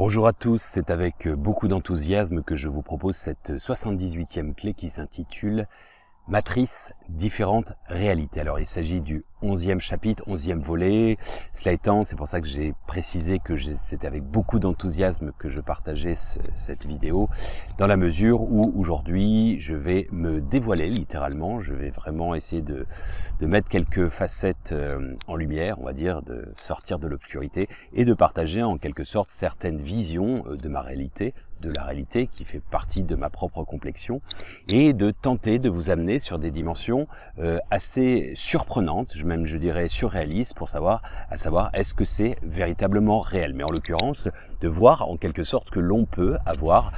Bonjour à tous, c'est avec beaucoup d'enthousiasme que je vous propose cette 78e clé qui s'intitule Matrice, différentes réalités. Alors il s'agit du 11e chapitre, 11e volet. Cela étant, c'est pour ça que j'ai précisé que c'était avec beaucoup d'enthousiasme que je partageais cette vidéo, dans la mesure où aujourd'hui je vais me dévoiler littéralement. Je vais vraiment essayer de mettre quelques facettes en lumière, on va dire, de sortir de l'obscurité et de partager en quelque sorte certaines visions de ma réalité, de la réalité qui fait partie de ma propre complexion, et de tenter de vous amener sur des dimensions assez surprenantes, même je dirais surréalistes, pour savoir est-ce que c'est véritablement réel. Mais en l'occurrence, de voir en quelque sorte que l'on peut avoir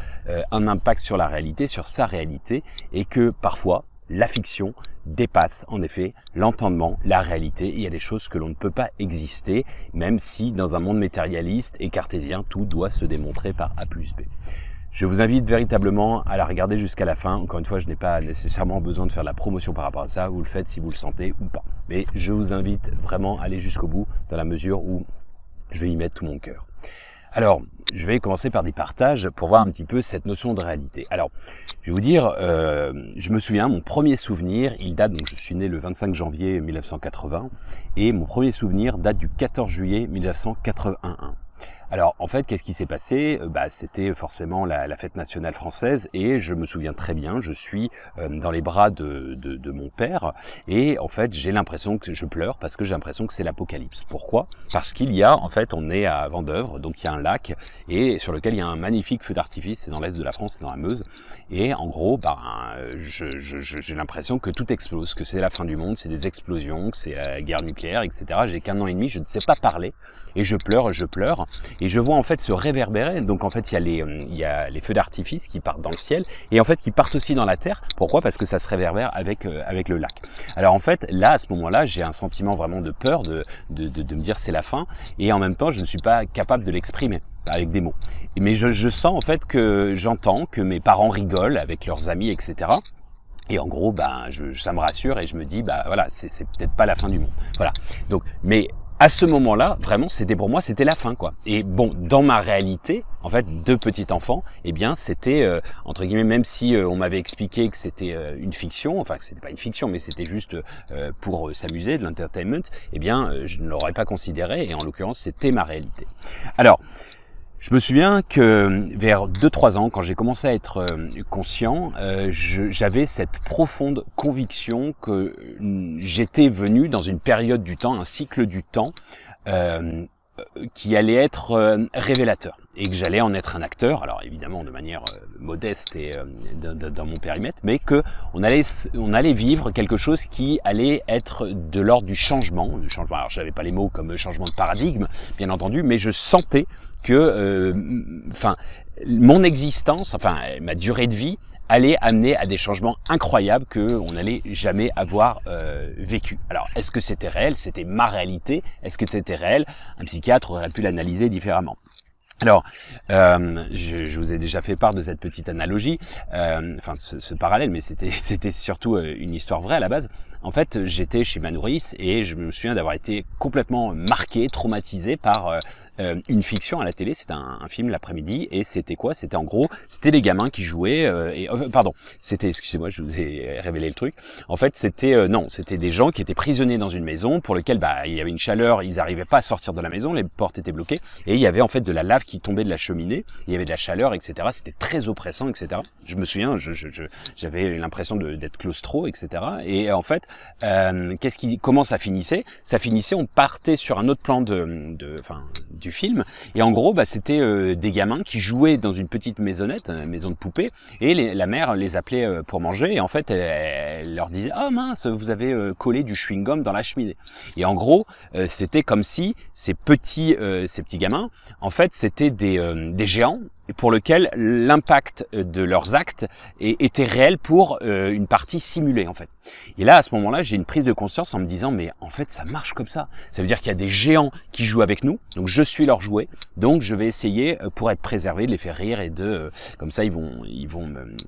un impact sur la réalité, sur sa réalité, et que parfois la fiction dépasse en effet l'entendement, la réalité. Il y a des choses que l'on ne peut pas exister, même si dans un monde matérialiste et cartésien, tout doit se démontrer par A plus B. Je vous invite véritablement à la regarder jusqu'à la fin. Encore une fois, je n'ai pas nécessairement besoin de faire de la promotion par rapport à ça. Vous le faites si vous le sentez ou pas. Mais je vous invite vraiment à aller jusqu'au bout, dans la mesure où je vais y mettre tout mon cœur. Alors, je vais commencer par des partages pour voir un petit peu cette notion de réalité. Alors, je vais vous dire, je me souviens, mon premier souvenir, il date, donc je suis né le 25 janvier 1980, et mon premier souvenir date du 14 juillet 1981. Alors, en fait, qu'est-ce qui s'est passé? C'était forcément la fête nationale française, et je me souviens très bien, je suis dans les bras de mon père, et en fait, j'ai l'impression que je pleure parce que j'ai l'impression que c'est l'apocalypse. Pourquoi? Parce qu'il y a, en fait, on est à Vendeuvre, donc il y a un lac, et sur lequel il y a un magnifique feu d'artifice, c'est dans l'est de la France, c'est dans la Meuse, et en gros, j'ai l'impression que tout explose, que c'est la fin du monde, c'est des explosions, que c'est la guerre nucléaire, etc. J'ai qu'1 an et demi, je ne sais pas parler, et je pleure, et je vois en fait se réverbérer. Donc en fait il y a les feux d'artifice qui partent dans le ciel et en fait qui partent aussi dans la terre. Pourquoi? Parce que ça se réverbère avec le lac. Alors en fait là, à ce moment-là, j'ai un sentiment vraiment de peur, de me dire c'est la fin, et en même temps je ne suis pas capable de l'exprimer avec des mots. Mais je sens en fait que j'entends que mes parents rigolent avec leurs amis, etc. Et en gros, ça me rassure et je me dis, voilà, c'est peut-être pas la fin du monde. Voilà. Donc, mais à ce moment-là, vraiment, pour moi, c'était la fin, quoi. Et bon, dans ma réalité, en fait, de petit enfant, eh bien, c'était, entre guillemets, même si on m'avait expliqué que c'était une fiction, enfin, que c'était pas une fiction, mais c'était juste pour s'amuser, de l'entertainment, eh bien, je ne l'aurais pas considéré, et en l'occurrence, c'était ma réalité. Alors, je me souviens que vers 2-3 ans, quand j'ai commencé à être conscient, j'avais cette profonde conviction que j'étais venu dans une période du temps, un cycle du temps, qui allait être révélateur, et que j'allais en être un acteur, alors évidemment de manière modeste et dans mon périmètre, mais que on allait vivre quelque chose qui allait être de l'ordre du changement. Alors j'avais pas les mots comme changement de paradigme, bien entendu, mais je sentais que, mon existence, ma durée de vie, allait amener à des changements incroyables qu'on n'allait jamais avoir vécu. Alors, est-ce que c'était réel? C'était ma réalité? Est-ce que c'était réel? Un psychiatre aurait pu l'analyser différemment. Alors, je vous ai déjà fait part de cette petite analogie, ce parallèle, mais c'était surtout une histoire vraie à la base. En fait, j'étais chez ma nourrice et je me souviens d'avoir été complètement marqué, traumatisé par une fiction à la télé. C'était un film l'après-midi, et c'était quoi? C'était en gros, c'était des gamins qui jouaient. Excusez-moi, je vous ai révélé le truc. En fait, c'était des gens qui étaient prisonniers dans une maison pour lequel il y avait une chaleur, ils n'arrivaient pas à sortir de la maison, les portes étaient bloquées, et il y avait en fait de la lave qui tombait de la cheminée, il y avait de la chaleur, etc. C'était très oppressant, etc. Je me souviens, j'avais l'impression d'être claustro, etc. Et en fait, comment ça finissait? Ça finissait, on partait sur un autre plan du film, et en gros, c'était des gamins qui jouaient dans une petite maisonnette, une maison de poupées, et la mère les appelait pour manger, et en fait, elle leur disait: ah mince, vous avez collé du chewing-gum dans la cheminée. Et en gros, c'était comme si ces petits gamins, en fait, c'était des géants, et pour lequel l'impact de leurs actes était réel pour une partie simulée, en fait. Et là, à ce moment-là, j'ai une prise de conscience en me disant, mais en fait, ça marche comme ça. Ça veut dire qu'il y a des géants qui jouent avec nous, donc je suis leur jouet, donc je vais essayer, pour être préservé, de les faire rire, et comme ça, ils vont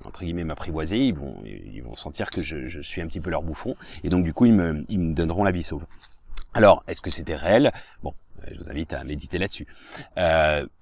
entre guillemets, m'apprivoiser, ils vont sentir que je suis un petit peu leur bouffon, et donc du coup, ils me donneront la vie sauve. Alors, est-ce que c'était réel? Bon, je vous invite à méditer là-dessus.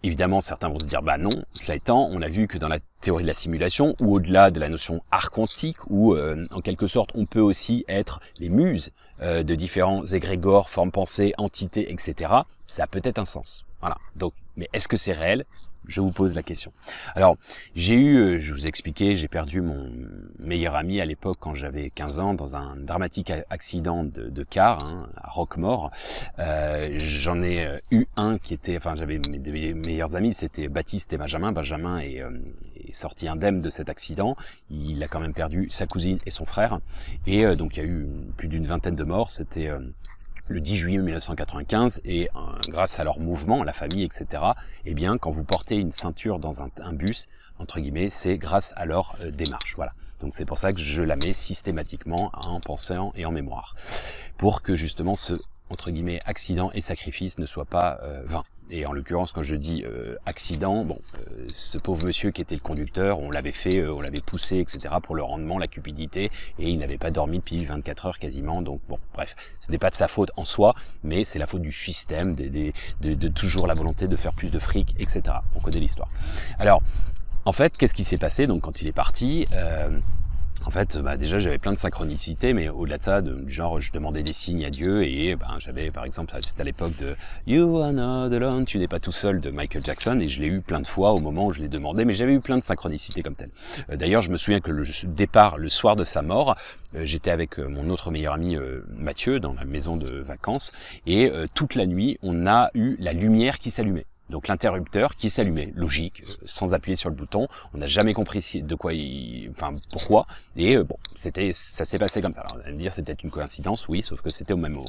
Évidemment, certains vont se dire, bah non. Cela étant, on a vu que dans la théorie de la simulation, ou au-delà de la notion art quantique, où en quelque sorte, on peut aussi être les muses de différents égrégores, formes pensées, entités, etc. Ça a peut-être un sens. Voilà. Donc, mais est-ce que c'est réel? Je vous pose la question. Alors, j'ai eu, je vous ai expliqué, j'ai perdu mon meilleur ami à l'époque quand j'avais 15 ans dans un dramatique accident de car à Roquemaure. J'en ai eu un qui était, enfin j'avais mes meilleurs amis, c'était Baptiste et Benjamin. Benjamin est sorti indemne de cet accident. Il a quand même perdu sa cousine et son frère. Et donc il y a eu plus d'une vingtaine de morts. C'était le 10 juillet 1995, et grâce à leur mouvement, la famille, etc., eh bien, quand vous portez une ceinture dans un bus, entre guillemets, c'est grâce à leur démarche. Voilà. Donc c'est pour ça que je la mets systématiquement en pensant et en mémoire, pour que justement ce, entre guillemets, accident et sacrifice ne soient pas vains. Et en l'occurrence, quand je dis accident, bon, ce pauvre monsieur qui était le conducteur, on l'avait fait, on l'avait poussé, etc. pour le rendement, la cupidité, et il n'avait pas dormi depuis 24 heures quasiment. Donc bon, bref, ce n'est pas de sa faute en soi, mais c'est la faute du système, de toujours la volonté de faire plus de fric, etc. On connaît l'histoire. Alors, en fait, qu'est-ce qui s'est passé donc quand il est parti? En fait, déjà j'avais plein de synchronicité, mais au-delà de ça, du genre je demandais des signes à Dieu, et j'avais par exemple, c'était à l'époque de You are not alone, tu n'es pas tout seul de Michael Jackson, et je l'ai eu plein de fois au moment où je l'ai demandé, mais j'avais eu plein de synchronicité comme telle. D'ailleurs, je me souviens que le départ, le soir de sa mort, j'étais avec mon autre meilleur ami Mathieu dans la maison de vacances, et toute la nuit, on a eu la lumière qui s'allumait. Donc l'interrupteur qui s'allumait, logique, sans appuyer sur le bouton. On n'a jamais compris de quoi pourquoi. Et bon, ça s'est passé comme ça. Alors, on va me dire, c'est peut-être une coïncidence, oui, sauf que c'était au même moment.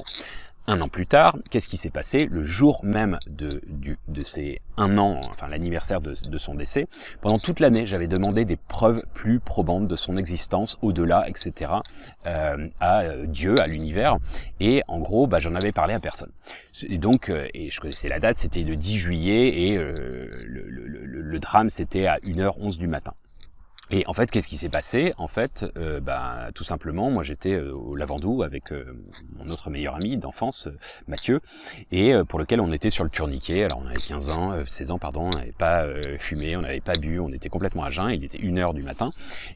Un an plus tard, qu'est-ce qui s'est passé? Le jour même de ces 1 an, enfin l'anniversaire de son décès, pendant toute l'année, j'avais demandé des preuves plus probantes de son existence, au-delà, etc., à Dieu, à l'univers, et en gros, j'en avais parlé à personne. Et donc, et je connaissais la date, c'était le 10 juillet, et le drame, c'était à 1h11 du matin. Et en fait, qu'est-ce qui s'est passé? En fait, tout simplement, moi j'étais au Lavandou avec mon autre meilleur ami d'enfance, Mathieu, et pour lequel on était sur le tourniquet. Alors on avait 16 ans, pardon, on n'avait pas fumé, on n'avait pas bu, on était complètement à jeun, il était 1h du matin.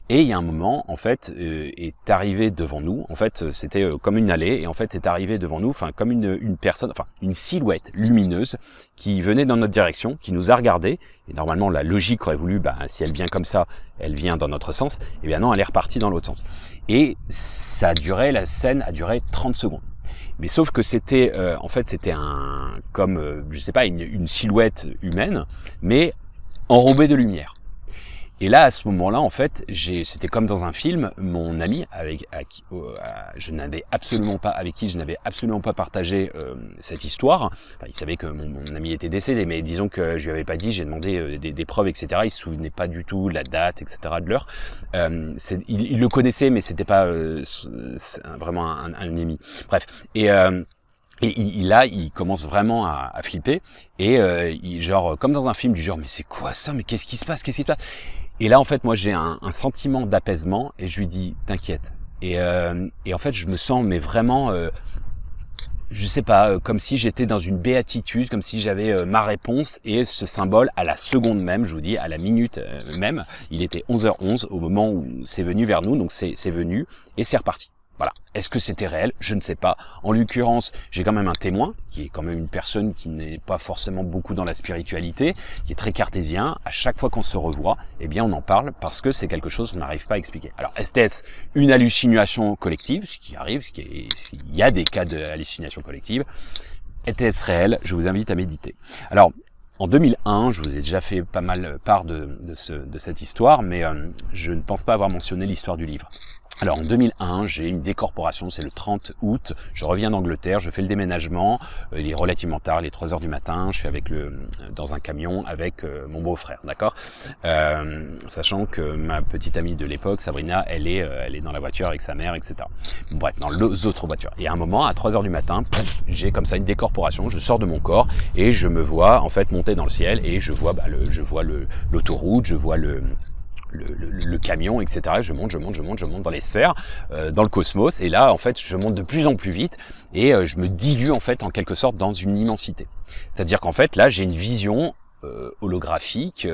Et il y a un moment, en fait, est arrivé devant nous, en fait, c'était comme une allée, et en fait, est arrivé devant nous, enfin, comme une personne, enfin, une silhouette lumineuse qui venait dans notre direction, qui nous a regardé. Et normalement, la logique aurait voulu, si elle vient comme ça, elle vient dans notre sens. Et bien non, elle est repartie dans l'autre sens. Et ça a duré, la scène a duré 30 secondes. Mais sauf que c'était, en fait, c'était une silhouette humaine, mais enrobée de lumière. Et là, à ce moment-là, en fait, c'était comme dans un film, mon ami avec qui je n'avais absolument pas partagé cette histoire. Enfin, il savait que mon ami était décédé, mais disons que je lui avais pas dit. J'ai demandé des preuves, etc. Il se souvenait pas du tout de la date, etc. de l'heure. Il le connaissait, mais c'était pas vraiment un ennemi. Bref. Et il commence vraiment à flipper, et genre comme dans un film du genre, mais c'est quoi ça, mais qu'est-ce qui se passe? Et là, en fait, moi, j'ai un sentiment d'apaisement, et je lui dis, t'inquiète. Et en fait, je me sens, mais vraiment, je sais pas, comme si j'étais dans une béatitude, comme si j'avais ma réponse, et ce symbole, à la seconde même, je vous dis, à la minute même, il était 11h11 au moment où c'est venu vers nous, donc c'est venu, et c'est reparti. Voilà. Est-ce que c'était réel? Je ne sais pas. En l'occurrence, j'ai quand même un témoin, qui est quand même une personne qui n'est pas forcément beaucoup dans la spiritualité, qui est très cartésien. À chaque fois qu'on se revoit, eh bien, on en parle parce que c'est quelque chose qu'on n'arrive pas à expliquer. Alors, est-ce une hallucination collective? Ce qui arrive, il y a des cas de hallucination collective. Était-ce réel? Je vous invite à méditer. Alors, en 2001, je vous ai déjà fait pas mal part de cette histoire, mais je ne pense pas avoir mentionné l'histoire du livre. Alors en 2001, j'ai une décorporation, c'est le 30 août, je reviens d'Angleterre, je fais le déménagement, il est relativement tard, il est 3h du matin, je suis dans un camion avec mon beau-frère, d'accord, sachant que ma petite amie de l'époque, Sabrina, elle est dans la voiture avec sa mère, etc. Bref, dans les autres voitures. Et à un moment, à 3h du matin, j'ai comme ça une décorporation, je sors de mon corps et je me vois en fait monter dans le ciel, et je vois l'autoroute, je vois le camion, etc. Je monte dans les sphères, dans le cosmos, et là, en fait, je monte de plus en plus vite, et je me dilue, en fait, en quelque sorte, dans une immensité. C'est-à-dire qu'en fait, là, j'ai une vision holographique,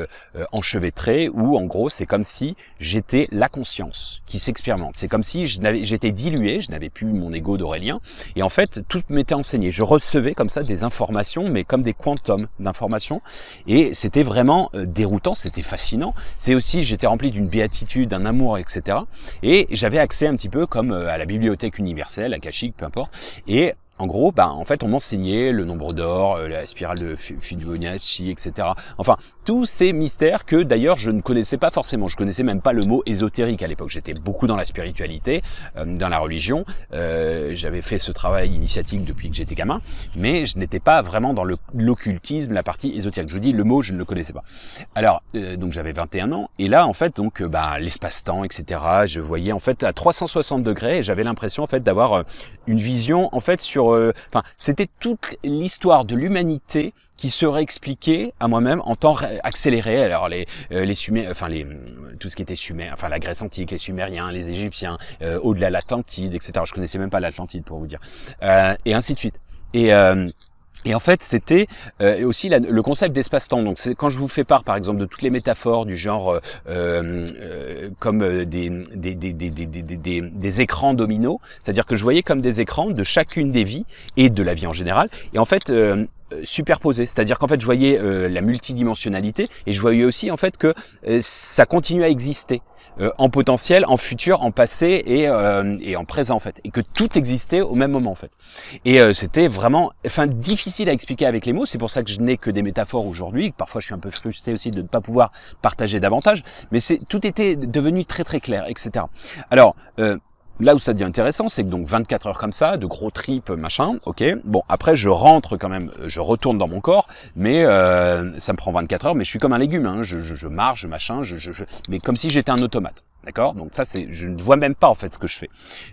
enchevêtrée, où en gros c'est comme si j'étais la conscience qui s'expérimente. C'est comme si j'étais dilué, je n'avais plus mon ego d'Aurélien, et en fait tout m'était enseigné. Je recevais comme ça des informations, mais comme des quantums d'informations, et c'était vraiment déroutant, c'était fascinant. C'est aussi, j'étais rempli d'une béatitude, d'un amour, etc. Et j'avais accès un petit peu comme à la bibliothèque universelle, akashique, peu importe, et en gros, en fait, on m'enseignait le nombre d'or, la spirale de Fibonacci, etc. Enfin, tous ces mystères que d'ailleurs je ne connaissais pas forcément. Je connaissais même pas le mot ésotérique à l'époque. J'étais beaucoup dans la spiritualité, dans la religion. J'avais fait ce travail initiatique depuis que j'étais gamin, mais je n'étais pas vraiment dans l'occultisme, la partie ésotérique. Je vous dis, le mot, je ne le connaissais pas. Alors, donc j'avais 21 ans, et là, en fait, donc, l'espace-temps, etc. Je voyais en fait à 360 degrés, et j'avais l'impression en fait d'avoir une vision en fait sur c'était toute l'histoire de l'humanité qui serait expliquée à moi-même en temps accéléré. Alors les tout ce qui était sumer, enfin la Grèce antique, les Sumériens, les Égyptiens, au-delà de l'Atlantide, etc. Je connaissais même pas l'Atlantide pour vous dire, et ainsi de suite. Et en fait, c'était aussi le concept d'espace-temps. Donc, c'est quand je vous fais part, par exemple, de toutes les métaphores du genre comme des écrans dominos, c'est-à-dire que je voyais comme des écrans de chacune des vies et de la vie en général. Et en fait, superposés, c'est-à-dire qu'en fait, je voyais la multidimensionnalité, et je voyais aussi en fait que ça continue à exister. En potentiel, en futur, en passé et en présent en fait, et que tout existait au même moment en fait. Et c'était vraiment, difficile à expliquer avec les mots. C'est pour ça que je n'ai que des métaphores aujourd'hui. Parfois, je suis un peu frustré aussi de ne pas pouvoir partager davantage, mais tout était devenu très très clair, etc. Alors là où ça devient intéressant, c'est que donc 24 heures comme ça, de gros tripes, machin, ok. Bon, après je rentre quand même, je retourne dans mon corps, mais ça me prend 24 heures, mais je suis comme un légume, hein. Je marche, machin, mais comme si j'étais un automate. D'accord? Donc ça, je ne vois même pas en fait ce que je fais.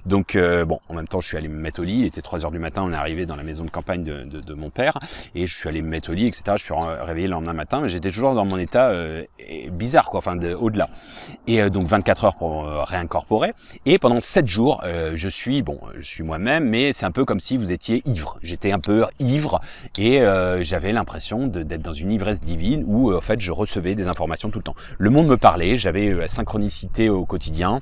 Donc bon, en même temps, je suis allé me mettre au lit. Il était 3 heures du matin. On est arrivé dans la maison de campagne de mon père, et je suis allé me mettre au lit, etc. Je suis réveillé le lendemain matin, mais j'étais toujours dans mon état bizarre, quoi. Enfin, au-delà. Et donc 24 heures pour réincorporer. Et pendant 7 jours, je suis moi-même, mais c'est un peu comme si vous étiez ivre. J'étais un peu ivre, et j'avais l'impression d'être dans une ivresse divine où en fait je recevais des informations tout le temps. Le monde me parlait. J'avais la synchronicité au quotidien,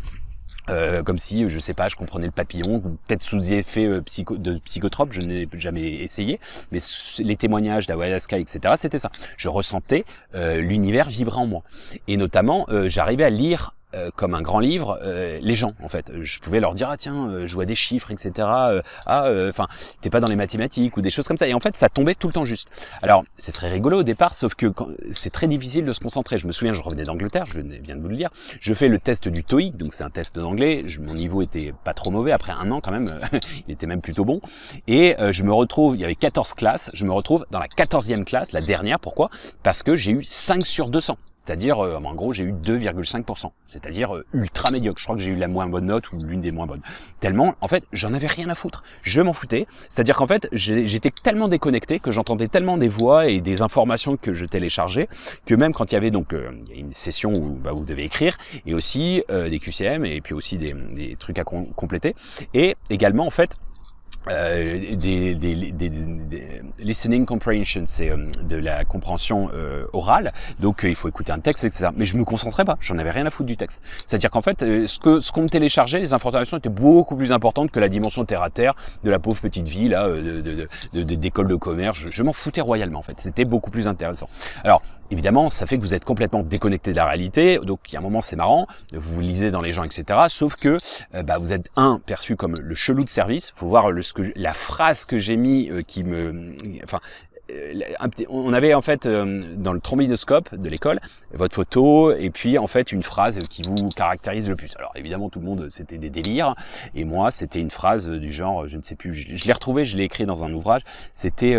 comme si, je sais pas, je comprenais le papillon, peut-être sous effet de psychotrope, je n'ai jamais essayé, mais les témoignages d'Ayahuasca, etc., c'était ça. Je ressentais l'univers vibrer en moi. Et notamment, j'arrivais à lire comme un grand livre, les gens en fait. Je pouvais leur dire tiens, je vois des chiffres, etc. T'es pas dans les mathématiques ou des choses comme ça. Et en fait, ça tombait tout le temps juste. Alors, c'est très rigolo au départ, sauf que c'est très difficile de se concentrer. Je me souviens, je revenais d'Angleterre, je viens de vous le dire. Je fais le test du TOEIC, donc c'est un test d'anglais. Mon niveau était pas trop mauvais. Après 1 an quand même, il était même plutôt bon. Et je me retrouve, il y avait 14 classes. Je me retrouve dans la 14e classe, la dernière. Pourquoi? Parce que j'ai eu 5 sur 200. C'est-à-dire, en gros, j'ai eu 2,5%. C'est-à-dire ultra médiocre. Je crois que j'ai eu la moins bonne note ou l'une des moins bonnes. Tellement, en fait, j'en avais rien à foutre. Je m'en foutais. C'est-à-dire qu'en fait, j'étais tellement déconnecté que j'entendais tellement des voix et des informations que je téléchargeais que même quand il y avait donc il y a une session où vous devez écrire, et aussi des QCM, et puis aussi des trucs à compléter, et également en fait des listening comprehension, c'est de la compréhension orale, donc il faut écouter un texte, etc. Mais je me concentrais pas, j'en avais rien à foutre du texte. C'est-à-dire qu'en fait, ce qu'on me téléchargeait, les informations étaient beaucoup plus importantes que la dimension terre à terre de la pauvre petite vie là, d'école de commerce. Je m'en foutais royalement en fait. C'était beaucoup plus intéressant. Alors évidemment, ça fait que vous êtes complètement déconnecté de la réalité. Donc il y a un moment, c'est marrant, vous lisez dans les gens, etc. Sauf que vous êtes perçu comme le chelou de service. Faut voir la phrase que j'ai mis on avait en fait dans le trombinoscope de l'école votre photo et puis en fait une phrase qui vous caractérise le plus. Alors évidemment tout le monde c'était des délires, et moi c'était une phrase du genre, je ne sais plus, je l'ai retrouvé, je l'ai écrit dans un ouvrage, c'était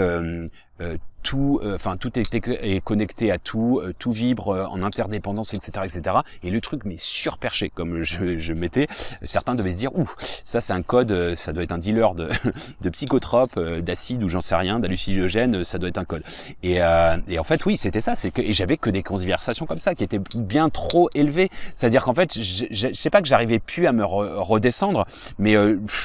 tout est connecté à tout, tout vibre en interdépendance, etc., etc. Et le truc, mais surperché, comme je mettais, certains devaient se dire, ouh, ça c'est un code, ça doit être un dealer de psychotropes, d'acide ou j'en sais rien, d'hallucinogènes, ça doit être un code. Et en fait, oui, c'était ça. Et j'avais que des conversations comme ça qui étaient bien trop élevées. C'est-à-dire qu'en fait, je sais pas que j'arrivais plus à me redescendre, mais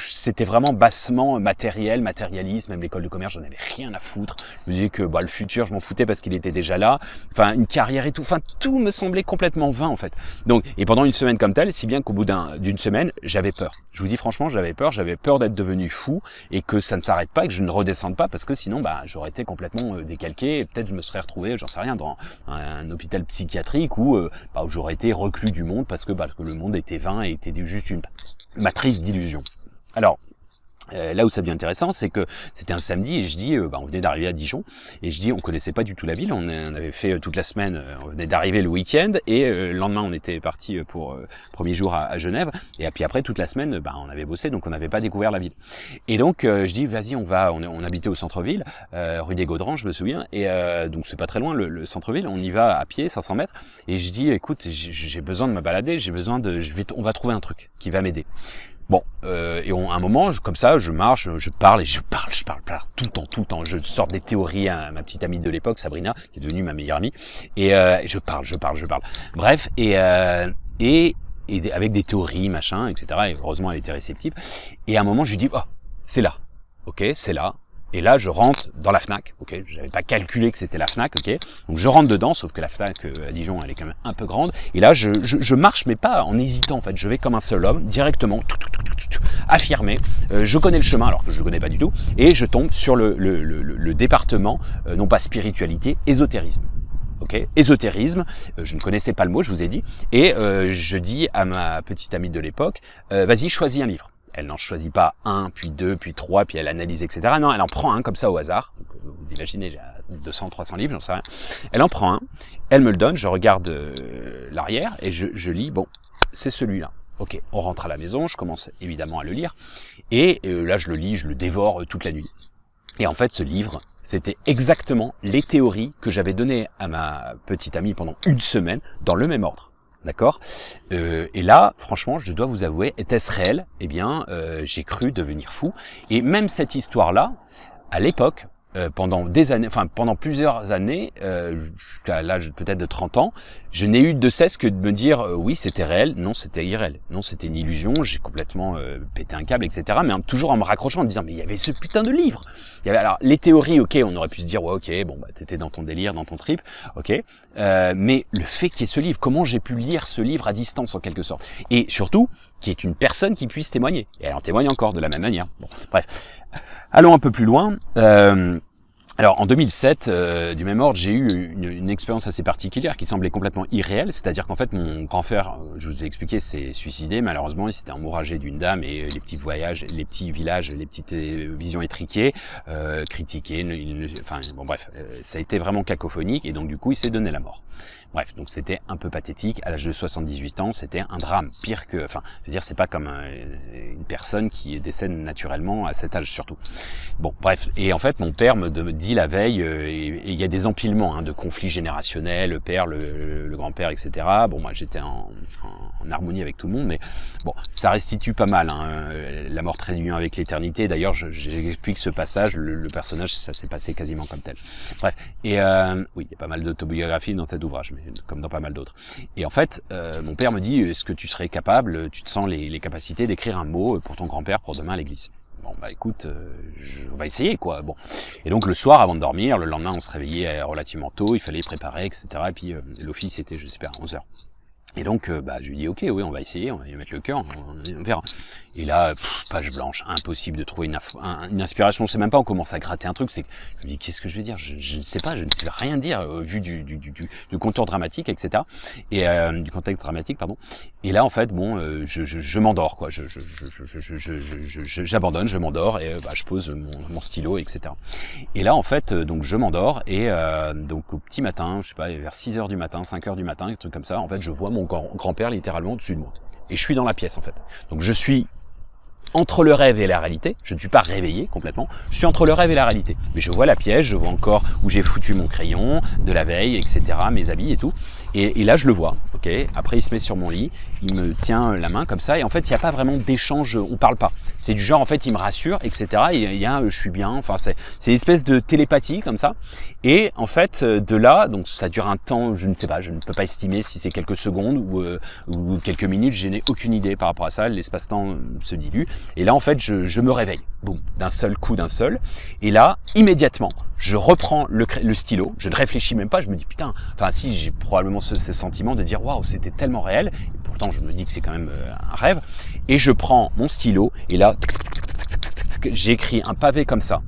c'était vraiment bassement matérialiste. Même l'école de commerce, j'en avais rien à foutre. Je me disais que le futur, je m'en foutais parce qu'il était déjà là. Enfin, une carrière et tout. Enfin, tout me semblait complètement vain en fait. Donc, et pendant une semaine comme telle, si bien qu'au bout d'une semaine, j'avais peur. Je vous dis franchement, j'avais peur d'être devenu fou et que ça ne s'arrête pas et que je ne redescende pas parce que sinon, j'aurais été complètement décalqué. Et peut-être je me serais retrouvé, j'en sais rien, dans un hôpital psychiatrique où j'aurais été reclus du monde parce que le monde était vain et était juste une matrice d'illusions. Alors, là où ça devient intéressant, c'est que c'était un samedi et je dis, on venait d'arriver à Dijon et je dis, on connaissait pas du tout la ville, on avait fait toute la semaine, on venait d'arriver le week-end et le lendemain on était parti pour premier jour à Genève et puis après toute la semaine, on avait bossé donc on n'avait pas découvert la ville. Et donc je dis, vas-y, on habitait au centre-ville, rue des Gaudrans, je me souviens, et donc c'est pas très loin le centre-ville, on y va à pied, 500 mètres, et je dis, écoute, j'ai besoin de me balader, on va trouver un truc qui va m'aider. Bon, et à un moment, comme ça, je marche, je parle tout le temps. Je sors des théories à ma petite amie de l'époque, Sabrina, qui est devenue ma meilleure amie, et je parle. Bref, et avec des théories, machin, etc. Et heureusement, elle était réceptive. Et à un moment, je lui dis, oh, c'est là, ok, c'est là. Et là, je rentre dans la Fnac, ok, j'avais pas calculé que c'était la Fnac, ok, donc je rentre dedans, sauf que la Fnac à Dijon, elle est quand même un peu grande, et là, je marche, mais pas en hésitant, en fait, je vais comme un seul homme, directement, affirmé, je connais le chemin, alors que je le connais pas du tout, et je tombe sur le département, non pas spiritualité, ésotérisme. Ok, ésotérisme, je ne connaissais pas le mot, je vous ai dit, et je dis à ma petite amie de l'époque, vas-y, choisis un livre. Elle n'en choisit pas un, puis deux, puis trois, puis elle analyse, etc. Non, elle en prend un comme ça au hasard. Vous imaginez, j'ai 200, 300 livres, j'en sais rien. Elle en prend un, elle me le donne, je regarde l'arrière et je lis, bon, c'est celui-là. Ok, on rentre à la maison, je commence évidemment à le lire. Et là, je le lis, je le dévore toute la nuit. Et en fait, ce livre, c'était exactement les théories que j'avais données à ma petite amie pendant une semaine, dans le même ordre. D'accord, et là, franchement, je dois vous avouer, était-ce réel? Eh bien, j'ai cru devenir fou. Et même cette histoire-là, à l'époque, pendant des années, enfin pendant plusieurs années, jusqu'à l'âge peut-être de 30 ans, je n'ai eu de cesse que de me dire oui, c'était réel, non, c'était irréel, non, c'était une illusion, j'ai complètement pété un câble, etc. Mais toujours en me raccrochant, en me disant mais il y avait ce putain de livre. Il y avait alors les théories, ok, on aurait pu se dire ouais, ok, bon t'étais dans ton délire, dans ton trip, ok. Mais le fait qu'il y ait ce livre, comment j'ai pu lire ce livre à distance en quelque sorte, et surtout qu'il y ait une personne qui puisse témoigner. Et elle en témoigne encore de la même manière. Bon, bref, allons un peu plus loin. Alors en 2007, du même ordre, j'ai eu une expérience assez particulière qui semblait complètement irréelle, c'est-à-dire qu'en fait mon grand frère, je vous ai expliqué, s'est suicidé malheureusement, il s'était emmouragé d'une dame et les petits voyages, les petits villages, les petites visions étriquées, critiquées, enfin bon bref, ça a été vraiment cacophonique et donc du coup il s'est donné la mort. Bref, donc c'était un peu pathétique, à l'âge de 78 ans, c'était un drame, pire que, enfin, je veux dire, c'est pas comme une personne qui décède naturellement à cet âge surtout. Bon, bref, et en fait, mon père me dit la veille, et il y a des empilements de conflits générationnels, le père, le grand-père, etc. Bon, moi j'étais en harmonie avec tout le monde, mais bon, ça restitue pas mal, la mort trait d'union avec l'éternité. D'ailleurs, j'explique ce passage, le personnage, ça s'est passé quasiment comme tel. Bref, et oui, il y a pas mal d'autobiographies dans cet ouvrage, mais comme dans pas mal d'autres. Et en fait, mon père me dit, est-ce que tu serais capable, tu te sens les capacités d'écrire un mot pour ton grand-père pour demain à l'église? Bon bah écoute, on va essayer quoi. Bon, et donc le soir avant de dormir, le lendemain on se réveillait relativement tôt, il fallait préparer, etc. Et puis l'office était, je sais pas, à 11h. Et donc je lui dis ok, oui, on va essayer, on va y mettre le cœur, on verra. Et là, page blanche, impossible de trouver une inspiration. Je sais même pas, on commence à gratter un truc. C'est que je me dis qu'est-ce que je vais dire, je ne sais pas, je ne sais rien dire au vu du contour dramatique, etc. Et du contexte dramatique, pardon. Et là en fait, bon, je m'endors quoi. J'abandonne, je m'endors et je pose mon stylo, etc. Et là en fait, donc je m'endors et donc au petit matin, je sais pas, vers 6h du matin, 5h du matin, un truc comme ça. En fait, je vois mon grand-père littéralement au-dessus de moi. Et je suis dans la pièce en fait. Donc je suis entre le rêve et la réalité. Je ne suis pas réveillé complètement, je suis entre le rêve et la réalité. Mais je vois la pièce, je vois encore où j'ai foutu mon crayon de la veille, etc., mes habits et tout. Et là, je le vois, ok. Après, il se met sur mon lit, il me tient la main comme ça, et en fait, il n'y a pas vraiment d'échange, on parle pas. C'est du genre, en fait, il me rassure, etc. Et il y a, je suis bien. Enfin, c'est une espèce de télépathie comme ça. Et en fait, de là, donc ça dure un temps, je ne sais pas, je ne peux pas estimer si c'est quelques secondes ou quelques minutes. Je n'ai aucune idée par rapport à ça. L'espace-temps se dilue. Et là, en fait, je me réveille, boum, d'un seul coup, d'un seul. Et là, immédiatement, je reprends le stylo, je ne réfléchis même pas, je me dis putain, enfin si, j'ai probablement ce sentiment de dire waouh, c'était tellement réel, et pourtant je me dis que c'est quand même un rêve, et je prends mon stylo, et là, j'écris un pavé comme ça,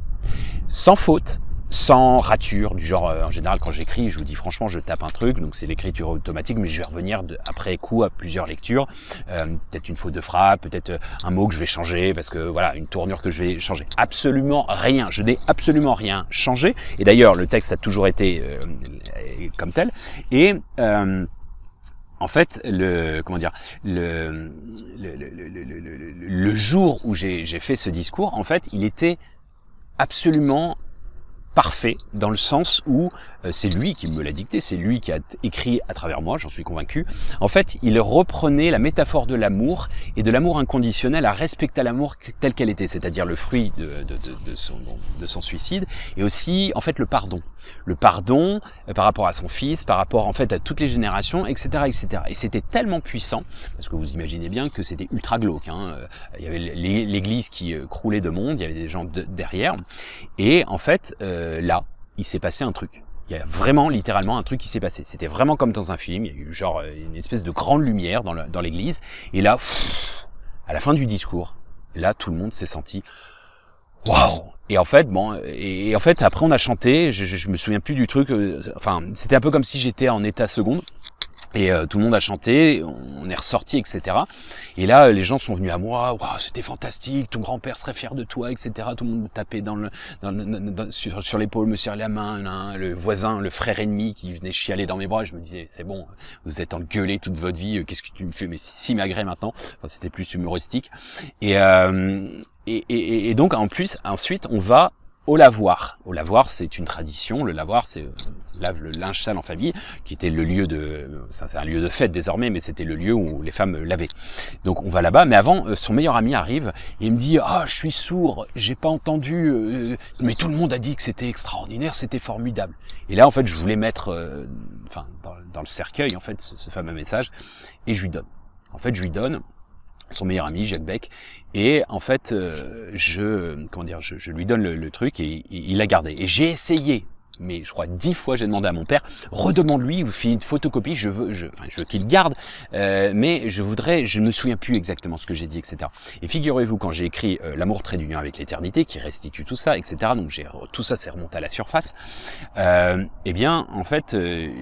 sans faute, sans rature, du genre, en général, quand j'écris, je vous dis franchement, je tape un truc, donc c'est l'écriture automatique, mais je vais revenir après coup à plusieurs lectures, peut-être une faute de frappe, peut-être un mot que je vais changer, parce que voilà, une tournure que je vais changer. Absolument rien, je n'ai absolument rien changé, et d'ailleurs, le texte a toujours été comme tel, et en fait, le jour où j'ai fait ce discours, en fait, il était absolument parfait, dans le sens où c'est lui qui me l'a dicté, c'est lui qui a écrit à travers moi, j'en suis convaincu. En fait, il reprenait la métaphore de l'amour et de l'amour inconditionnel à respecter l'amour tel qu'elle était, c'est-à-dire le fruit de son suicide, et aussi en fait le pardon par rapport à son fils, par rapport en fait à toutes les générations, etc., etc. Et c'était tellement puissant, parce que vous imaginez bien que c'était ultra glauque, hein. Il y avait l'église qui croulait de monde, il y avait des gens derrière, et en fait là, il s'est passé un truc. Il y a vraiment, littéralement, un truc qui s'est passé. C'était vraiment comme dans un film. Il y a eu genre une espèce de grande lumière dans l'église. Et là, à la fin du discours, là, tout le monde s'est senti waouh. Et en fait, après on a chanté. Je me souviens plus du truc. Enfin, c'était un peu comme si j'étais en état seconde. Et tout le monde a chanté, on est ressorti, etc. Et là, les gens sont venus à moi, waouh, c'était fantastique, ton grand-père serait fier de toi, etc. Tout le monde me tapait sur l'épaule, me serrait la main, hein, le voisin, le frère ennemi qui venait chialer dans mes bras. Je me disais, c'est bon, vous êtes engueulé toute votre vie, qu'est-ce que tu me fais, mais si magré maintenant. Enfin, c'était plus humoristique. Et donc, ensuite, on va au lavoir. Au lavoir, c'est une tradition. Le lavoir, c'est lave le linge sale en famille, qui était le lieu c'est un lieu de fête désormais, mais c'était le lieu où les femmes lavaient. Donc on va là-bas, mais avant, son meilleur ami arrive et il me dit je suis sourd, j'ai pas entendu, mais tout le monde a dit que c'était extraordinaire, c'était formidable. Et là, en fait, je voulais mettre, dans le cercueil, en fait, ce fameux message, et je lui donne. En fait, je lui donne son meilleur ami, Jacques Beck, et en fait, je lui donne le truc et il l'a gardé. Et j'ai essayé, mais je crois 10 fois, j'ai demandé à mon père, redemande-lui, ou fais une photocopie, je veux qu'il garde, mais je ne me souviens plus exactement ce que j'ai dit, etc. Et figurez-vous, quand j'ai écrit L'amour trait d'union avec l'éternité, qui restitue tout ça, etc., donc tout ça s'est remonté à la surface, eh bien, en fait,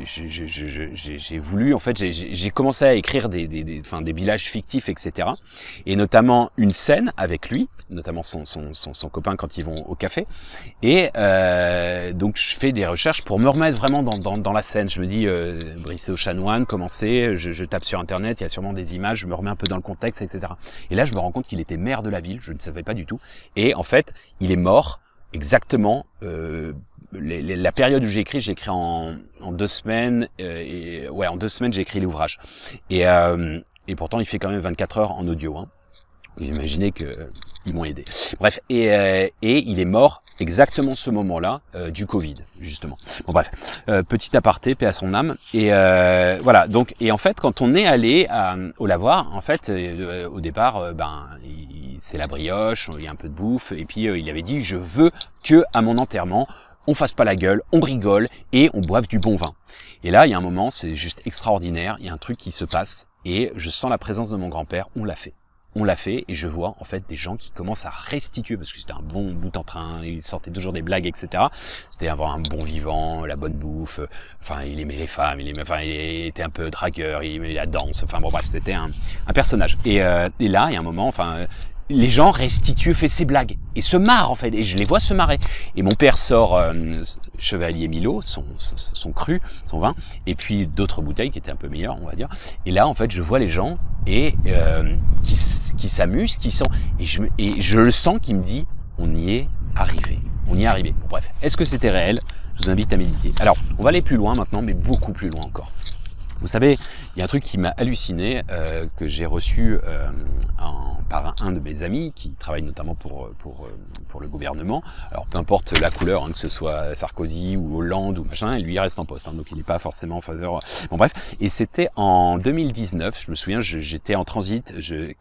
j'ai voulu, en fait, j'ai commencé à écrire des villages fictifs, etc., et notamment une scène avec lui, notamment son copain quand ils vont au café, et donc je fais des recherches pour me remettre vraiment dans la scène. Je me dis, Brice Chanoine, comment c'est, je tape sur internet, il y a sûrement des images, je me remets un peu dans le contexte, etc. Et là, je me rends compte qu'il était maire de la ville, je ne savais pas du tout. Et en fait, il est mort exactement, la période où j'ai écrit en 2 semaines, en 2 semaines, j'ai écrit l'ouvrage. Et pourtant, il fait quand même 24 heures en audio, hein. Vous imaginez que ils m'ont aidé. Bref, et il est mort exactement ce moment-là du Covid, justement. Bon bref, petit aparté, paix à son âme. Et voilà. Donc, et en fait, quand on est allé au lavoir, en fait, au départ, c'est la brioche, il y a un peu de bouffe, et puis il avait dit, je veux que à mon enterrement, on fasse pas la gueule, on rigole et on boive du bon vin. Et là, il y a un moment, c'est juste extraordinaire. Il y a un truc qui se passe et je sens la présence de mon grand-père. On l'a fait. On l'a fait et je vois en fait des gens qui commencent à restituer, parce que c'était un bon bout en train, il sortait toujours des blagues, etc. C'était avoir un bon vivant, la bonne bouffe, il aimait les femmes, il était un peu dragueur, il aimait la danse, bon bref, c'était un personnage. Et là, il y a un moment, les gens restituent, fait ses blagues et se marrent en fait, et je les vois se marrer. Et mon père sort Chevalier Milo, son cru, son vin, et puis d'autres bouteilles qui étaient un peu meilleures, on va dire. Et là, en fait, je vois les gens et qui s'amusent, et je le sens qui me dit, on y est arrivé. On y est arrivé. Bon, bref, est-ce que c'était réel? Je vous invite à méditer. Alors, on va aller plus loin maintenant, mais beaucoup plus loin encore. Vous savez, il y a un truc qui m'a halluciné, que j'ai reçu par un de mes amis qui travaille notamment pour le gouvernement. Alors peu importe la couleur, hein, que ce soit Sarkozy ou Hollande ou machin, lui il reste en poste, hein, donc il n'est pas forcément en faveur. Bon bref, et c'était en 2019, je me souviens, j'étais en transit, le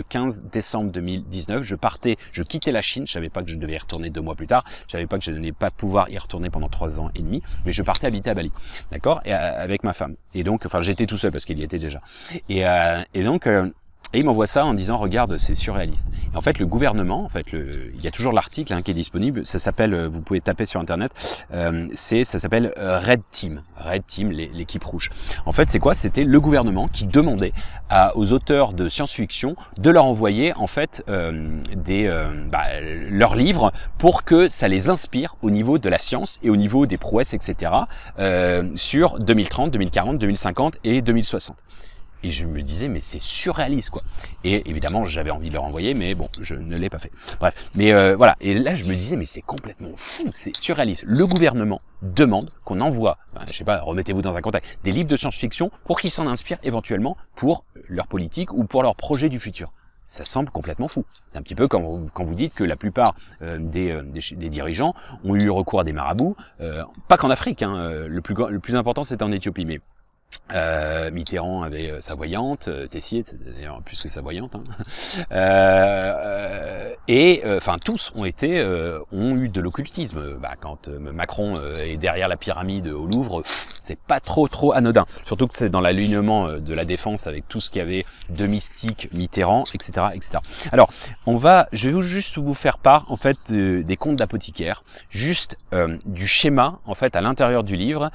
15 décembre 2019, je quittais la Chine, je savais pas que je devais y retourner 2 mois plus tard, je savais pas que je n'allais pas pouvoir y retourner pendant 3 ans et demi, mais je partais habiter à Bali, d'accord, et avec ma femme. Et donc, enfin, j'étais tout seul parce qu'il y était déjà. Et donc, il m'envoie ça en disant, regarde, c'est surréaliste. Et en fait, le gouvernement, en fait, il y a toujours l'article qui est disponible. Ça s'appelle, vous pouvez taper sur internet. Ça s'appelle Red Team, l'équipe rouge. En fait, c'est quoi? C'était le gouvernement qui demandait aux auteurs de science-fiction de leur envoyer en fait leurs livres pour que ça les inspire au niveau de la science et au niveau des prouesses, etc. Sur 2030, 2040, 2050 et 2060. Et je me disais, mais c'est surréaliste, quoi. Et évidemment, j'avais envie de leur envoyer, mais bon, je ne l'ai pas fait. Bref, mais voilà. Et là, je me disais, mais c'est complètement fou, c'est surréaliste. Le gouvernement demande qu'on envoie, je sais pas, remettez-vous dans un contact, des livres de science-fiction pour qu'ils s'en inspirent éventuellement pour leur politique ou pour leur projet du futur. Ça semble complètement fou. C'est un petit peu quand vous dites que la plupart des dirigeants ont eu recours à des marabouts, pas qu'en Afrique, hein, le plus important c'était en Éthiopie, mais Mitterrand avait sa voyante, Tessier, c'est d'ailleurs plus que sa voyante, hein. Enfin tous ont eu de l'occultisme. Quand Macron est derrière la pyramide au Louvre, c'est pas trop anodin. Surtout que c'est dans l'alignement de la défense avec tout ce qu'il y avait de mystique, Mitterrand, etc., etc. Alors, je vais juste vous faire part en fait des contes d'apothicaire, juste du schéma en fait à l'intérieur du livre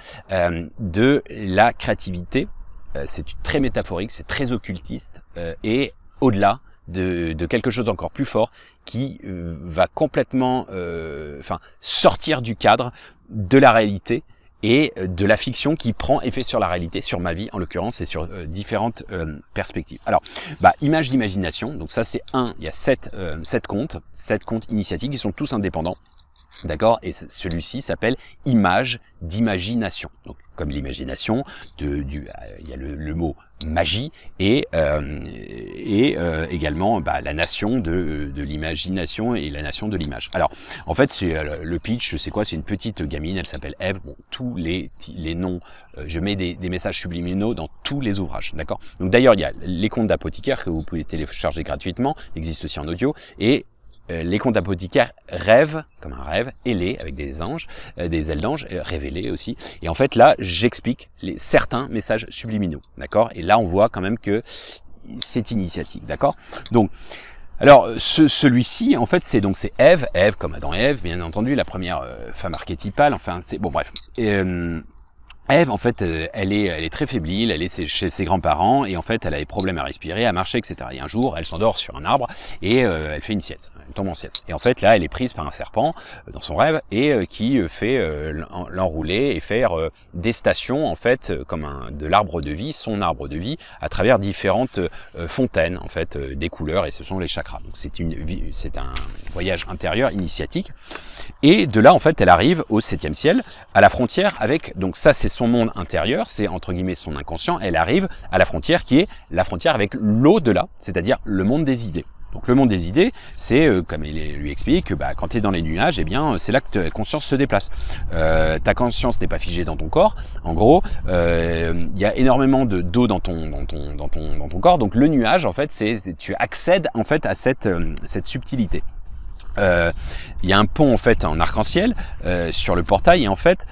de la créativité. C'est très métaphorique, c'est très occultiste et au-delà de quelque chose d'encore plus fort qui va complètement sortir du cadre de la réalité et de la fiction qui prend effet sur la réalité, sur ma vie en l'occurrence et sur différentes perspectives. Alors, image d'imagination, donc ça c'est il y a 7 contes initiatiques qui sont tous indépendants. D'accord, et celui-ci s'appelle Image d'imagination. Donc, comme l'imagination, il y a le mot magie et également la nation de l'imagination et la nation de l'image. Alors, en fait, c'est le pitch, c'est quoi? C'est une petite gamine, elle s'appelle Ève. Bon, tous les noms, je mets des messages subliminaux dans tous les ouvrages, d'accord. Donc d'ailleurs, il y a les contes d'apothicaire que vous pouvez télécharger gratuitement, existe aussi en audio, et les contes d'apothicaire rêvent, comme un rêve, ailés, avec des anges, des ailes d'ange, révélés aussi. Et en fait, là, j'explique certains messages subliminaux, d'accord? Et là, on voit quand même que c'est initiatique, d'accord? Donc, alors, celui-ci, en fait, c'est Ève comme Adam et Ève, bien entendu, la première femme archétypale, enfin, bon, bref. Ève, en fait, elle est très fébrile, elle est chez ses grands-parents et en fait, elle a des problèmes à respirer, à marcher, etc. Et un jour, elle s'endort sur un arbre et elle fait une sieste, elle tombe en sieste. Et en fait, là, elle est prise par un serpent dans son rêve et qui fait l'enrouler et faire des stations, en fait, comme de l'arbre de vie, son arbre de vie, à travers différentes fontaines, en fait, des couleurs et ce sont les chakras. Donc, c'est un voyage intérieur initiatique. Et de là, en fait, elle arrive au 7e ciel, à la frontière avec, donc ça, c'est son monde intérieur, c'est entre guillemets son inconscient, elle arrive à la frontière qui est la frontière avec l'au-delà, c'est-à-dire le monde des idées. Donc le monde des idées, c'est, comme il lui explique, quand tu es dans les nuages, eh bien, c'est là que ta conscience se déplace. Ta conscience n'est pas figée dans ton corps. En gros, il y a énormément d'eau dans ton corps. Donc le nuage, en fait, tu accèdes en fait à cette subtilité. Il y a un pont en fait en arc-en-ciel sur le portail et en fait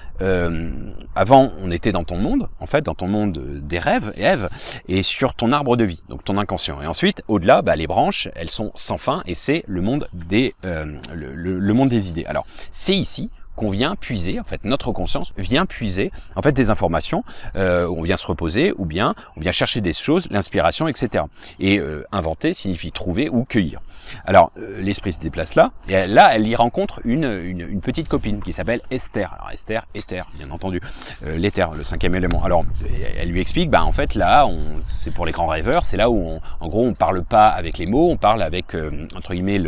avant on était dans ton monde, en fait dans ton monde des rêves Ève et sur ton arbre de vie, donc ton inconscient. Et ensuite au-delà, les branches elles sont sans fin et c'est le monde le monde des idées. Alors c'est ici qu'on vient puiser, en fait, notre conscience vient puiser, en fait, des informations, on vient se reposer, ou bien on vient chercher des choses, l'inspiration, etc. Et inventer signifie trouver ou cueillir. Alors, l'esprit se déplace là, et là, elle y rencontre une petite copine qui s'appelle Esther. Alors, Esther, éther, bien entendu, l'éther, le 5e élément. Alors, elle lui explique, en fait, là, c'est pour les grands rêveurs, c'est là où, en gros, on parle pas avec les mots, on parle avec, entre guillemets,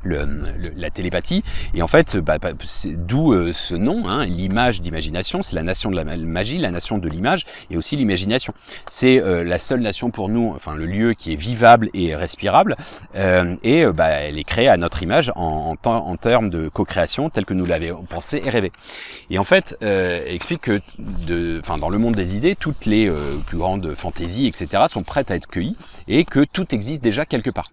la télépathie, et en fait c'est d'où ce nom, l'image d'imagination. C'est la nation de la magie, la nation de l'image, et aussi l'imagination. C'est la seule nation pour nous, enfin le lieu qui est vivable et respirable, elle est créée à notre image en termes de co-création tel que nous l'avions pensé et rêvé. Et en fait, elle explique que dans le monde des idées, toutes les plus grandes fantaisies, etc. sont prêtes à être cueillies, et que tout existe déjà quelque part.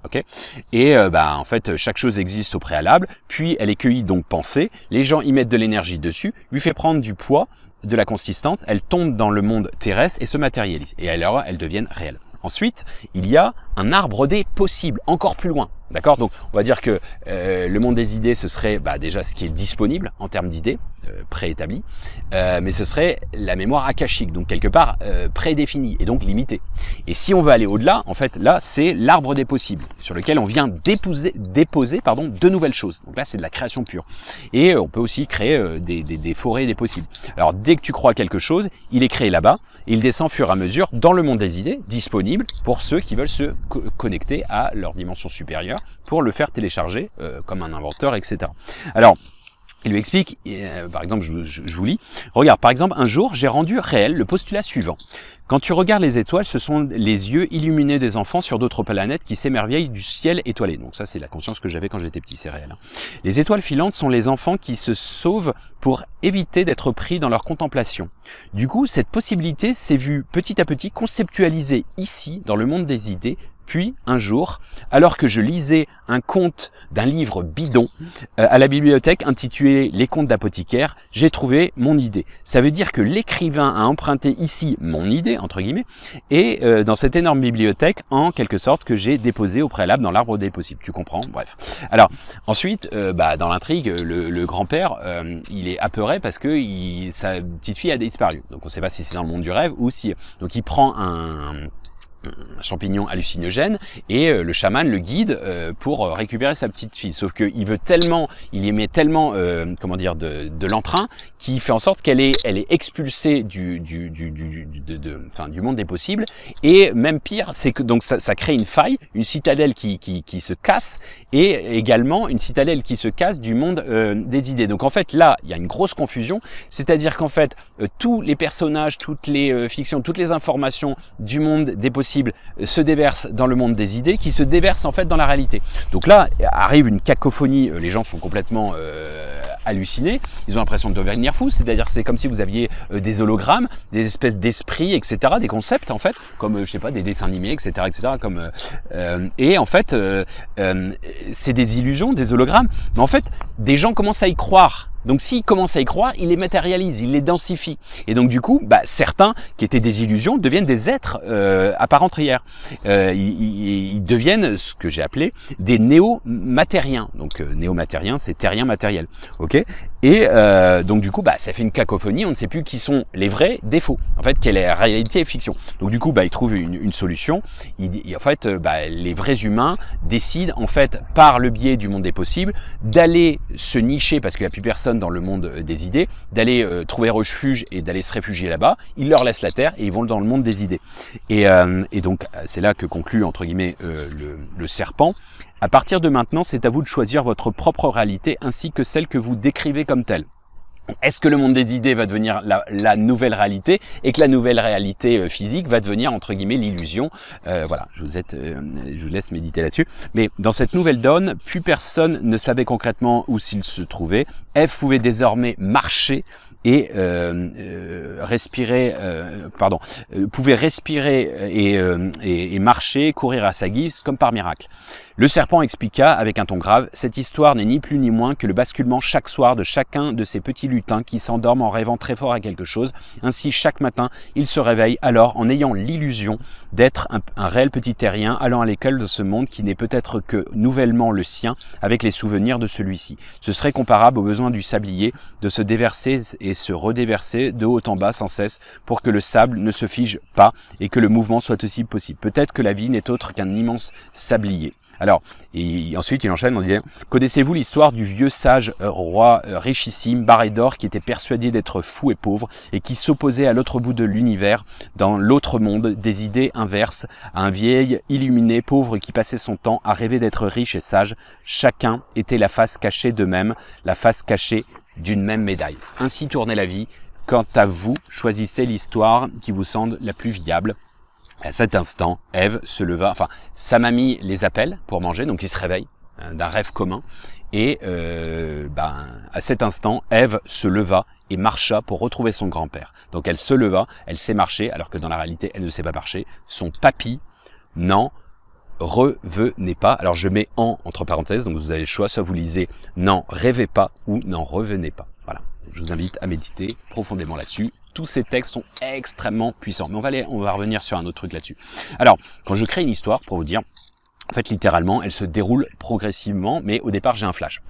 Okay. Et en fait, chaque chose existe au préalable, puis elle est cueillie, donc pensée, les gens y mettent de l'énergie dessus, lui fait prendre du poids, de la consistance, elle tombe dans le monde terrestre et se matérialise, et alors elles deviennent réelles. Ensuite, il y a un arbre des possibles, encore plus loin. D'accord? Donc, on va dire que le monde des idées, ce serait déjà ce qui est disponible en termes d'idées, préétablies, mais ce serait la mémoire akashique, donc quelque part prédéfinie et donc limitée. Et si on veut aller au-delà, en fait, là, c'est l'arbre des possibles, sur lequel on vient déposer de nouvelles choses. Donc là, c'est de la création pure. Et on peut aussi créer des forêts des possibles. Alors, dès que tu crois quelque chose, il est créé là-bas, et il descend au fur et à mesure dans le monde des idées, disponible pour ceux qui veulent se connecter à leur dimension supérieure, pour le faire télécharger comme un inventeur, etc. Alors, il lui explique, par exemple, je vous lis, regarde, par exemple, un jour, j'ai rendu réel le postulat suivant. Quand tu regardes les étoiles, ce sont les yeux illuminés des enfants sur d'autres planètes qui s'émerveillent du ciel étoilé. Donc ça, c'est la conscience que j'avais quand j'étais petit, c'est réel. Les étoiles filantes sont les enfants qui se sauvent pour éviter d'être pris dans leur contemplation. Du coup, cette possibilité s'est vue petit à petit conceptualisée ici, dans le monde des idées. Puis, un jour, alors que je lisais un conte d'un livre bidon à la bibliothèque intitulé « Les contes d'apothicaire », j'ai trouvé mon idée. Ça veut dire que l'écrivain a emprunté ici mon idée, entre guillemets, et dans cette énorme bibliothèque, en quelque sorte, que j'ai déposée au préalable dans l'arbre des possibles. Tu comprends? Bref. Alors, ensuite, dans l'intrigue, le grand-père, il est apeuré parce que sa petite fille a disparu. Donc, on ne sait pas si c'est dans le monde du rêve ou si... Donc, il prend un champignon hallucinogène et le chaman le guide pour récupérer sa petite fille. Sauf qu'il veut tellement, il y met tellement, de l'entrain qui fait en sorte qu'elle est expulsée du monde des possibles. Et même pire, c'est que donc ça crée une faille, une citadelle qui se casse, et également une citadelle qui se casse du monde des idées. Donc en fait là, il y a une grosse confusion, c'est-à-dire qu'en fait tous les personnages, toutes les fictions, toutes les informations du monde des possibles se déversent dans le monde des idées, qui se déversent en fait dans la réalité. Donc là arrive une cacophonie, les gens sont complètement hallucinés, ils ont l'impression de devenir fous, c'est-à-dire c'est comme si vous aviez des hologrammes, des espèces d'esprits, etc., des concepts en fait, comme je sais pas, des dessins animés, etc., comme et en fait c'est des illusions, des hologrammes, mais en fait des gens commencent à y croire. Donc s'ils commencent à y croire, ils les matérialisent, ils les densifient. Et donc du coup, certains qui étaient des illusions deviennent des êtres à part entière. Ils deviennent ce que j'ai appelé des néo-matériens. Donc néo-matériens, c'est terrien matériel. Ok. Et donc du coup, ça fait une cacophonie, on ne sait plus qui sont les vrais des faux. En fait, quelle est la réalité et fiction. Donc du coup, ils trouvent une solution. En fait, les vrais humains décident, en fait, par le biais du monde des possibles, d'aller se nicher, parce qu'il n'y a plus personne dans le monde des idées, d'aller trouver refuge et d'aller se réfugier là-bas. Ils leur laissent la terre et ils vont dans le monde des idées. Et donc, c'est là que conclut, entre guillemets, le serpent. À partir de maintenant, c'est à vous de choisir votre propre réalité ainsi que celle que vous décrivez comme telle. Est-ce que le monde des idées va devenir la nouvelle réalité et que la nouvelle réalité physique va devenir, entre guillemets, l'illusion? Voilà, je vous laisse méditer là-dessus. Mais dans cette nouvelle donne, plus personne ne savait concrètement où s'il se trouvait. Ève pouvait désormais marcher et pouvait respirer et marcher, courir à sa guise comme par miracle. Le serpent expliqua avec un ton grave: cette histoire n'est ni plus ni moins que le basculement chaque soir de chacun de ces petits lutins qui s'endorment en rêvant très fort à quelque chose. Ainsi, chaque matin, ils se réveillent alors en ayant l'illusion d'être un réel petit terrien allant à l'école de ce monde qui n'est peut-être que nouvellement le sien avec les souvenirs de celui-ci. Ce serait comparable au besoin du sablier de se déverser et se redéverser de haut en bas sans cesse pour que le sable ne se fige pas et que le mouvement soit aussi possible. Peut-être que la vie n'est autre qu'un immense sablier. Alors, et ensuite il enchaîne en disant: connaissez-vous l'histoire du vieux sage roi richissime, barré d'or, qui était persuadé d'être fou et pauvre, et qui s'opposait à l'autre bout de l'univers, dans l'autre monde, des idées inverses, à un vieil illuminé pauvre qui passait son temps à rêver d'être riche et sage. Chacun était la face cachée d'eux-mêmes, la face cachée d'une même médaille. Ainsi tournait la vie. Quant à vous, choisissez l'histoire qui vous semble la plus viable. À cet instant, Ève se leva, enfin, sa mamie les appelle pour manger, donc ils se réveillent d'un rêve commun. Et à cet instant, Ève se leva et marcha pour retrouver son grand-père. Donc elle se leva, elle sait marcher, alors que dans la réalité, elle ne sait pas marcher. Son papy n'en revenait pas. Alors je mets entre parenthèses, donc vous avez le choix, soit vous lisez n'en rêvez pas ou n'en revenez pas. Voilà, je vous invite à méditer profondément là-dessus. Tous ces textes sont extrêmement puissants. Mais on va revenir sur un autre truc là-dessus. Alors, quand je crée une histoire, pour vous dire, en fait, littéralement, elle se déroule progressivement, mais au départ, j'ai un flash.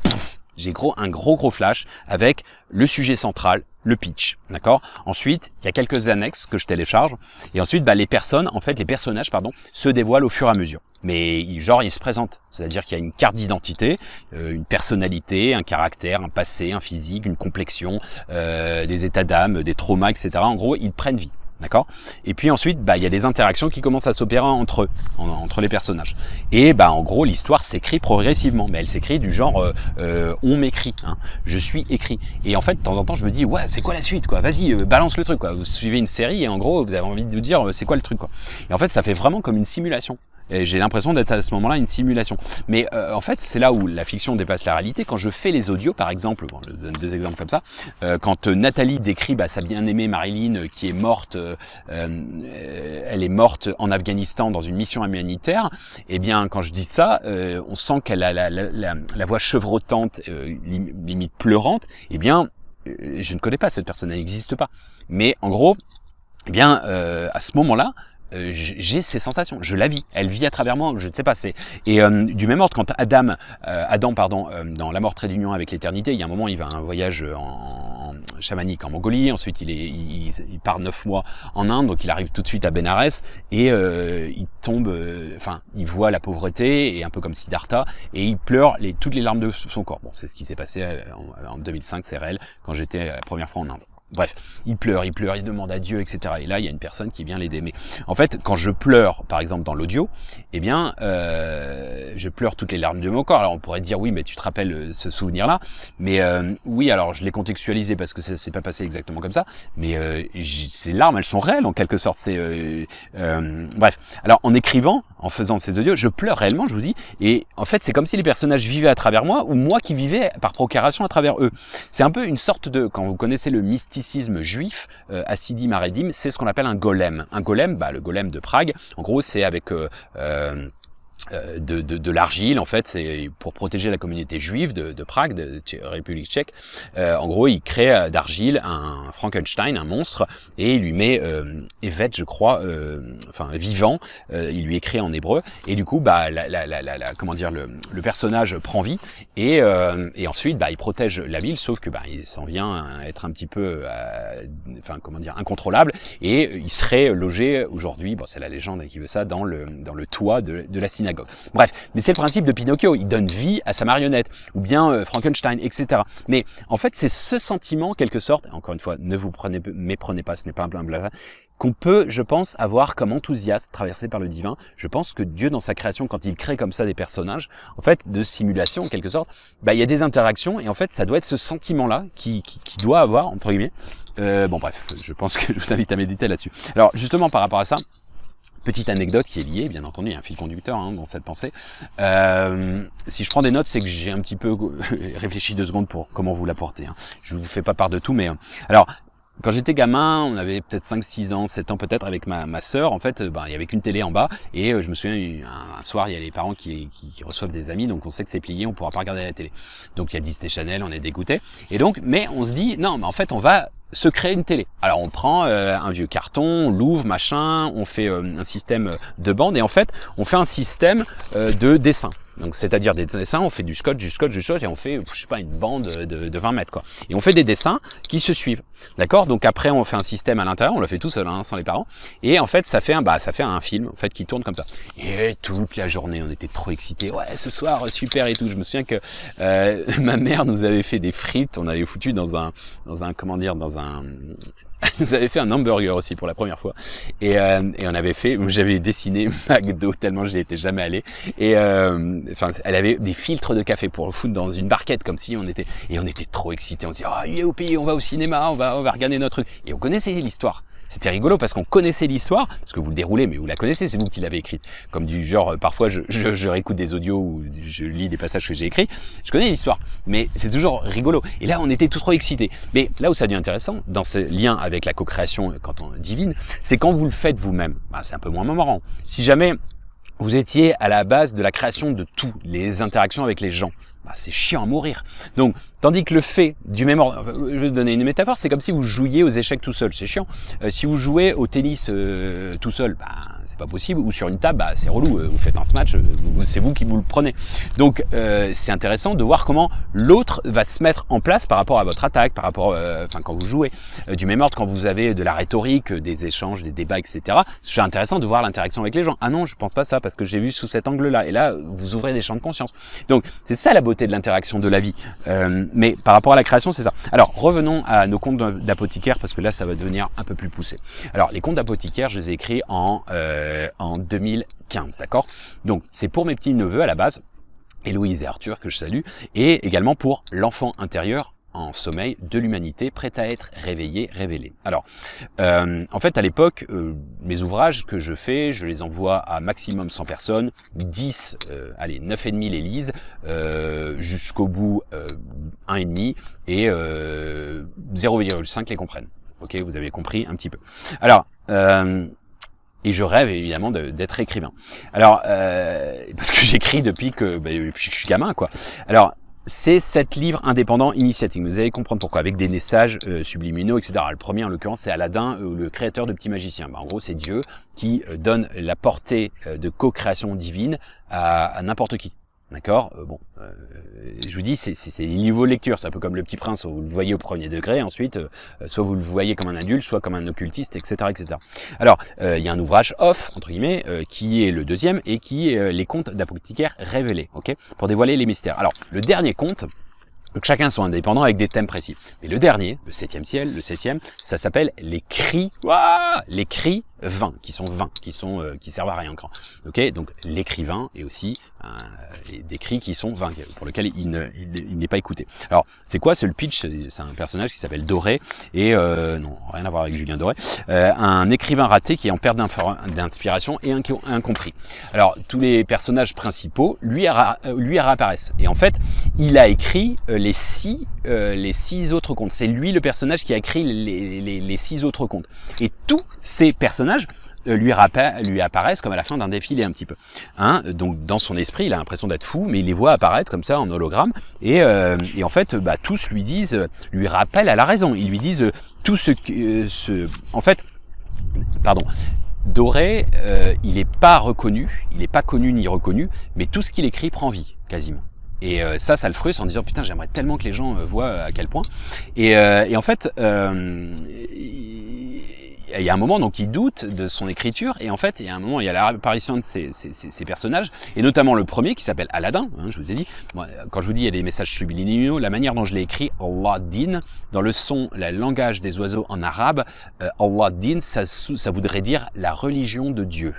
J'ai un gros flash avec le sujet central, le pitch, d'accord. Ensuite, il y a quelques annexes que je télécharge, et ensuite, les personnages, se dévoilent au fur et à mesure. Mais ils se présentent, c'est-à-dire qu'il y a une carte d'identité, une personnalité, un caractère, un passé, un physique, une complexion, des états d'âme, des traumas, etc. En gros, ils prennent vie. D'accord. Et puis ensuite, il y a des interactions qui commencent à s'opérer entre eux, entre les personnages. Et en gros, l'histoire s'écrit progressivement, mais elle s'écrit du genre on m'écrit, hein, je suis écrit. Et en fait, de temps en temps, je me dis ouais, c'est quoi la suite, quoi. Vas-y, balance le truc, quoi. Vous suivez une série et en gros, vous avez envie de vous dire c'est quoi le truc, quoi. Et en fait, ça fait vraiment comme une simulation. Et j'ai l'impression d'être à ce moment-là une simulation. Mais en fait, c'est là où la fiction dépasse la réalité. Quand je fais les audios, par exemple, je donne deux exemples comme ça, quand Nathalie décrit sa bien-aimée Marilyn qui est morte, elle est morte en Afghanistan dans une mission humanitaire, eh bien, quand je dis ça, on sent qu'elle a la voix chevrotante, limite pleurante. Eh bien, je ne connais pas cette personne, elle n'existe pas. Mais en gros, eh bien, à ce moment-là, j'ai ces sensations, je la vis, elle vit à travers moi, je ne sais pas, et du même ordre quand Adam, dans La mort trait d'union avec l'éternité, il y a un moment il va à un voyage en chamanique en Mongolie, ensuite il part 9 mois en Inde, donc il arrive tout de suite à Bénarès et il tombe, il voit la pauvreté et un peu comme Siddhartha et il pleure toutes les larmes de son corps. Bon, c'est ce qui s'est passé en 2005, c'est réel, quand j'étais la première fois en Inde. Bref, il pleure, il demande à Dieu, etc. Et là, il y a une personne qui vient l'aider. Mais en fait, quand je pleure, par exemple dans l'audio, eh bien, je pleure toutes les larmes de mon corps. Alors on pourrait dire oui, mais tu te rappelles ce souvenir-là. Mais oui, alors je l'ai contextualisé parce que ça s'est pas passé exactement comme ça. Mais ces larmes, elles sont réelles en quelque sorte. Bref. Alors en écrivant, en faisant ces audios, je pleure réellement, je vous dis. Et en fait, c'est comme si les personnages vivaient à travers moi ou moi qui vivais par procuration à travers eux. C'est un peu une sorte de, quand vous connaissez le mysticisme juif, Hasidim Haredim, c'est ce qu'on appelle un golem. Un golem, le golem de Prague, en gros, c'est avec de l'argile, en fait, c'est pour protéger la communauté juive de Prague, de République tchèque. En gros, il crée d'argile un Frankenstein, un monstre, et il lui met Evet, je crois, vivant. Il lui écrit en hébreu, et du coup, le personnage prend vie, et ensuite, il protège la ville, sauf que il s'en vient à être un petit peu, incontrôlable, et il serait logé aujourd'hui, c'est la légende qui veut ça, dans le toit de la synagogue. Bref, mais c'est le principe de Pinocchio, il donne vie à sa marionnette, ou bien Frankenstein, etc. Mais en fait, c'est ce sentiment, quelque sorte, encore une fois, ne vous méprenez pas, ce n'est pas un blabla, qu'on peut, je pense, avoir comme enthousiaste traversé par le divin. Je pense que Dieu, dans sa création, quand il crée comme ça des personnages, en fait, de simulation, en quelque sorte, il y a des interactions, et en fait, ça doit être ce sentiment-là qui doit avoir, entre guillemets. Bref, je pense que je vous invite à méditer là-dessus. Alors, justement, par rapport à ça, Petite anecdote qui est liée, bien entendu, il y a un fil conducteur dans cette pensée. Si je prends des notes, c'est que j'ai un petit peu réfléchi 2 secondes pour comment vous l'apporter. Je vous fais pas part de tout, mais alors, quand j'étais gamin, on avait peut-être 5, 6 ans, 7 ans peut-être avec ma sœur. En fait, il y avait qu'une télé en bas et je me souviens un soir, il y a les parents qui reçoivent des amis, donc on sait que c'est plié, on pourra pas regarder la télé. Donc il y a Disney Channel, on est dégoûté. Et donc, mais on se dit non, mais en fait, on va se créer une télé. Alors on prend un vieux carton, on l'ouvre, machin, on fait un système de bande et en fait, on fait un système de dessin. Donc c'est-à-dire des dessins, on fait du scotch et on fait, je sais pas, une bande de 20 mètres quoi. Et on fait des dessins qui se suivent. D'accord? Donc après on fait un système à l'intérieur, on le fait tout seul sans les parents. Et en fait ça fait un film en fait qui tourne comme ça. Et toute la journée on était trop excités. Ouais, ce soir super et tout. Je me souviens que ma mère nous avait fait des frites, on avait foutu dans un nous avait fait un hamburger aussi pour la première fois et on avait fait, j'avais dessiné McDo tellement j'y étais jamais allé et elle avait des filtres de café pour le foutre dans une barquette comme si on était trop excités, on se dit youpi, on va au cinéma, on va regarder notre truc et on connaissait l'histoire. C'était rigolo parce qu'on connaissait l'histoire, parce que vous le déroulez, mais vous la connaissez, c'est vous qui l'avez écrite. Comme du genre, parfois je réécoute des audios ou je lis des passages que j'ai écrits, je connais l'histoire, mais c'est toujours rigolo. Et là, on était tout trop excités. Mais là où ça devient intéressant, dans ce lien avec la co-création quand on divine, c'est quand vous le faites vous-même. C'est un peu moins marrant. Si jamais vous étiez à la base de la création de tout, les interactions avec les gens, c'est chiant à mourir. Donc, tandis que le fait du même ordre, je vais vous donner une métaphore, c'est comme si vous jouiez aux échecs tout seul, c'est chiant. Si vous jouez au tennis tout seul, c'est pas possible. Ou sur une table, c'est relou. Vous faites un smash, c'est vous qui vous le prenez. Donc, c'est intéressant de voir comment l'autre va se mettre en place par rapport à votre attaque, par rapport, quand vous jouez. Du même ordre, quand vous avez de la rhétorique, des échanges, des débats, etc. C'est intéressant de voir l'interaction avec les gens. Ah non, je pense pas ça parce que j'ai vu sous cet angle-là. Et là, vous ouvrez des champs de conscience. Donc, c'est ça la beauté de l'interaction de la vie. Mais par rapport à la création, c'est ça. Alors, revenons à nos contes d'apothicaire parce que là, ça va devenir un peu plus poussé. Alors, les contes d'apothicaire, je les ai écrits en 2015, d'accord? Donc, c'est pour mes petits-neveux à la base, Héloïse et Arthur, que je salue, et également pour l'enfant intérieur en sommeil de l'humanité, prêt à être réveillé, révélé. Alors, en fait, à l'époque, mes ouvrages que je fais, je les envoie à maximum 100 personnes, 10, 9,5 les lisent, jusqu'au bout 1,5 et 0,5 les comprennent. Ok, vous avez compris un petit peu. Alors, et je rêve évidemment d'être écrivain. Alors, parce que j'écris depuis que je suis gamin, quoi. Alors, c'est 7 livres indépendants initiatiques. Vous allez comprendre pourquoi, avec des messages subliminaux, etc. Le premier, en l'occurrence, c'est Aladdin, le créateur de Petit Magicien. En gros, c'est Dieu qui donne la portée de co-création divine à n'importe qui. D'accord, je vous dis, c'est les niveaux de lecture, c'est un peu comme Le Petit Prince, où vous le voyez au premier degré, ensuite, soit vous le voyez comme un adulte, soit comme un occultiste, etc., etc. Alors, il y a un ouvrage off, entre guillemets, qui est le deuxième, et qui est les contes d'apothicaire révélés, ok, pour dévoiler les mystères. Alors, le dernier conte, donc chacun sont indépendants avec des thèmes précis. Mais le dernier, le 7e ciel, le 7e, ça s'appelle les cris, les cris vains, qui servent à rien encore. Ok, donc l'écrivain est aussi des cris qui sont vains, pour lesquels il n'est pas écouté. Alors, c'est quoi? C'est le pitch, c'est un personnage qui s'appelle Doré, et non, rien à voir avec Julien Doré, un écrivain raté qui est en perte d'inspiration et incompris. Alors, tous les personnages principaux lui réapparaissent. Et en fait, il a écrit les 6 autres contes. C'est lui le personnage qui a écrit les 6 autres contes. Et tous ces personnages lui apparaissent comme à la fin d'un défilé un petit peu. Donc dans son esprit, il a l'impression d'être fou, mais il les voit apparaître comme ça en hologramme. Et en fait, tous lui rappellent à la raison. Ils lui disent tout Doré, il n'est pas reconnu, il n'est pas connu ni reconnu, mais tout ce qu'il écrit prend vie, quasiment. Et ça le frustre en disant putain, j'aimerais tellement que les gens voient à quel point. Et en fait, il y a un moment donc il doute de son écriture, et en fait il y a un moment, il y a l'apparition de ces personnages, et notamment le premier qui s'appelle Aladdin. Je vous ai dit, moi, quand je vous dis il y a des messages subliminaux, la manière dont je l'ai écrit, Allah-din, dans le langage des oiseaux en arabe, Allah-din, ça voudrait dire la religion de Dieu.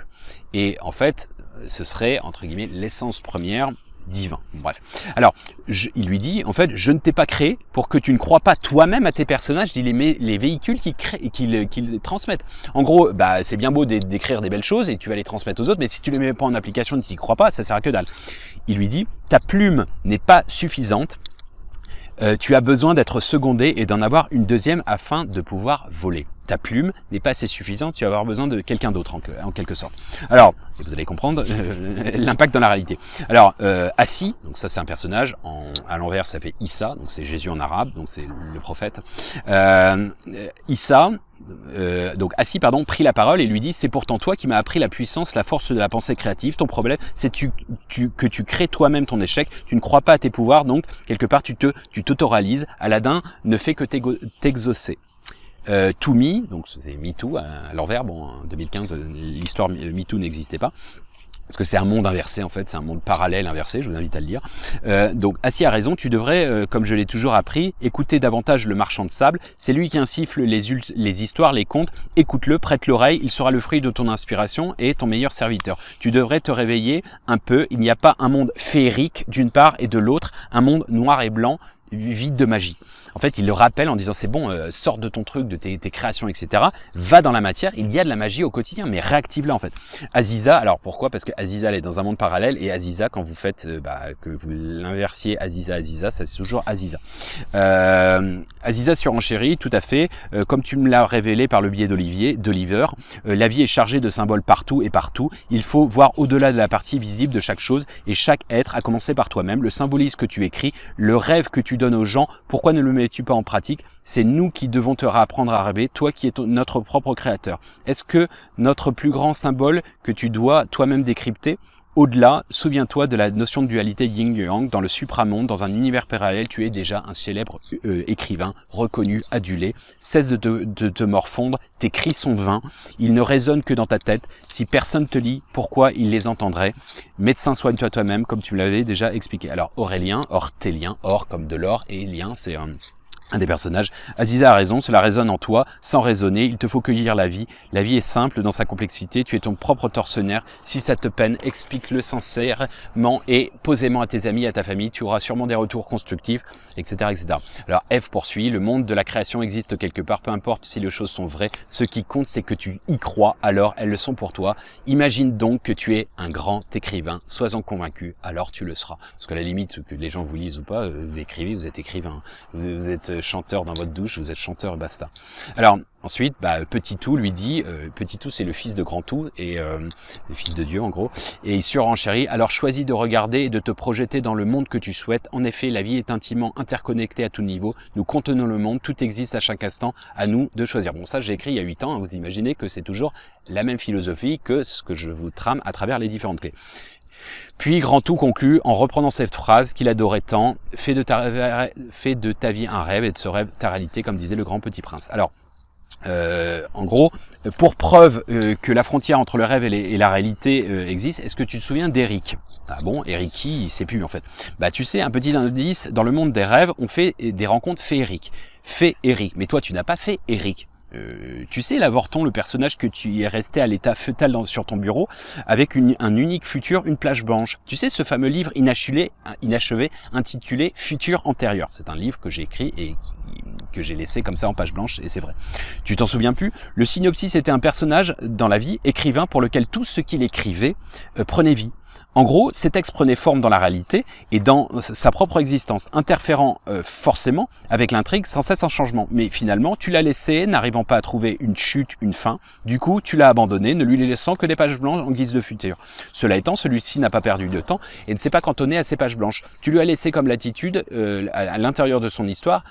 Et en fait, ce serait entre guillemets l'essence première divin. Bref. Alors, il lui dit, en fait, je ne t'ai pas créé pour que tu ne crois pas toi-même à tes personnages, dit les véhicules qu'ils transmettent. En gros, bah, c'est bien beau d'écrire des belles choses et tu vas les transmettre aux autres, mais si tu les mets pas en application et que tu n'y crois pas, ça sert à que dalle. Il lui dit, ta plume n'est pas suffisante. Tu as besoin d'être secondé et d'en avoir une deuxième afin de pouvoir voler. Ta plume n'est pas assez suffisante, tu vas avoir besoin de quelqu'un d'autre en quelque sorte. Alors, vous allez comprendre l'impact dans la réalité. Alors, Assi, donc ça c'est un personnage, à l'envers ça fait Issa, donc c'est Jésus en arabe, donc c'est le prophète. Issa, donc Assi, pardon, prit la parole et lui dit, c'est pourtant toi qui m'as appris la puissance, la force de la pensée créative. Ton problème, c'est que tu crées toi-même ton échec, tu ne crois pas à tes pouvoirs, donc quelque part tu t'autoralises. Aladdin ne fait que t'exaucer. To Me, donc c'est MeToo à l'envers, bon en 2015 l'histoire MeToo n'existait pas, parce que c'est un monde inversé en fait, c'est un monde parallèle inversé, je vous invite à le lire. Donc Assi a raison, tu devrais, comme je l'ai toujours appris, écouter davantage le marchand de sable, c'est lui qui insuffle les histoires, les contes, écoute-le, prête l'oreille, il sera le fruit de ton inspiration et ton meilleur serviteur. Tu devrais te réveiller un peu, il n'y a pas un monde féerique d'une part et de l'autre, un monde noir et blanc, vide de magie. En fait, il le rappelle en disant c'est bon, sors de ton truc, de tes créations, etc. Va dans la matière, il y a de la magie au quotidien, mais réactive-la en fait. Aziza, alors pourquoi? Parce que Aziza elle est dans un monde parallèle et Aziza, quand vous faites que vous l'inversiez Aziza, ça c'est toujours Aziza. Aziza surenchérie, tout à fait, comme tu me l'as révélé par le biais d'Oliver, la vie est chargée de symboles partout et partout. Il faut voir au-delà de la partie visible de chaque chose et chaque être, à commencer par toi-même, le symbolisme que tu écris, le rêve que tu donnes aux gens, pourquoi ne le mets-tu pas en pratique? C'est nous qui devons te réapprendre à rêver, toi qui es notre propre créateur. Est-ce que notre plus grand symbole que tu dois toi-même décrypter? Au-delà, souviens-toi de la notion de dualité yin-yang, dans le supramonde, dans un univers parallèle, tu es déjà un célèbre écrivain, reconnu, adulé. Cesse de te morfondre, tes cris sont vains, ils ne résonnent que dans ta tête. Si personne te lit, pourquoi il les entendrait? Médecin, soigne-toi toi-même, comme tu me l'avais déjà expliqué. Alors, Aurélien, Ortélien, or comme de l'or, et lien, c'est un des personnages. Aziza a raison, cela résonne en toi, sans raisonner, il te faut cueillir la vie. La vie est simple dans sa complexité, tu es ton propre tortionnaire. Si ça te peine, explique-le sincèrement et posément à tes amis, à ta famille, tu auras sûrement des retours constructifs, etc., etc. Alors Eve poursuit, le monde de la création existe quelque part, peu importe si les choses sont vraies, ce qui compte c'est que tu y crois, alors elles le sont pour toi. Imagine donc que tu es un grand écrivain, sois-en convaincu, alors tu le seras. Parce qu'à la limite, que les gens vous lisent ou pas, vous écrivez, vous êtes écrivain, vous êtes chanteur dans votre douche, vous êtes chanteur et basta. Alors ensuite, Petit Tout lui dit, Petit Tout c'est le fils de Grand Tout et le fils de Dieu en gros, et il surenchérit, alors choisis de regarder et de te projeter dans le monde que tu souhaites. En effet, la vie est intimement interconnectée à tout niveau, nous contenons le monde, tout existe à chaque instant, à nous de choisir. Bon, ça j'ai écrit il y a 8 ans, hein, vous imaginez que c'est toujours la même philosophie que ce que je vous trame à travers les différentes clés. Puis Grand Tout conclut en reprenant cette phrase qu'il adorait tant, fais de ta vie un rêve et de ce rêve ta réalité, comme disait le grand Petit Prince. Alors, en gros, pour preuve que la frontière entre le rêve et la réalité existe, est-ce que tu te souviens d'Eric? Ah bon, Eric il sait plus en fait. Tu sais, un petit indice, dans le monde des rêves, on fait des rencontres féeriques. Féerique, mais toi tu n'as pas fait Eric. Tu sais, l'avorton, le personnage que tu es resté à l'état fœtal sur ton bureau, avec un unique futur, une plage blanche. Tu sais, ce fameux livre inachevé intitulé Futur antérieur. C'est un livre que j'ai écrit et que j'ai laissé comme ça en page blanche, et c'est vrai. Tu t'en souviens plus? Le synopsis était un personnage dans la vie, écrivain, pour lequel tout ce qu'il écrivait prenait vie. En gros, ces textes prenaient forme dans la réalité et dans sa propre existence, interférant forcément avec l'intrigue sans cesse en changement. Mais finalement, tu l'as laissé, n'arrivant pas à trouver une chute, une fin. Du coup, tu l'as abandonné, ne lui laissant que des pages blanches en guise de futur. Cela étant, celui-ci n'a pas perdu de temps et ne s'est pas cantonné à ces pages blanches. Tu lui as laissé comme latitude, à l'intérieur de son histoire,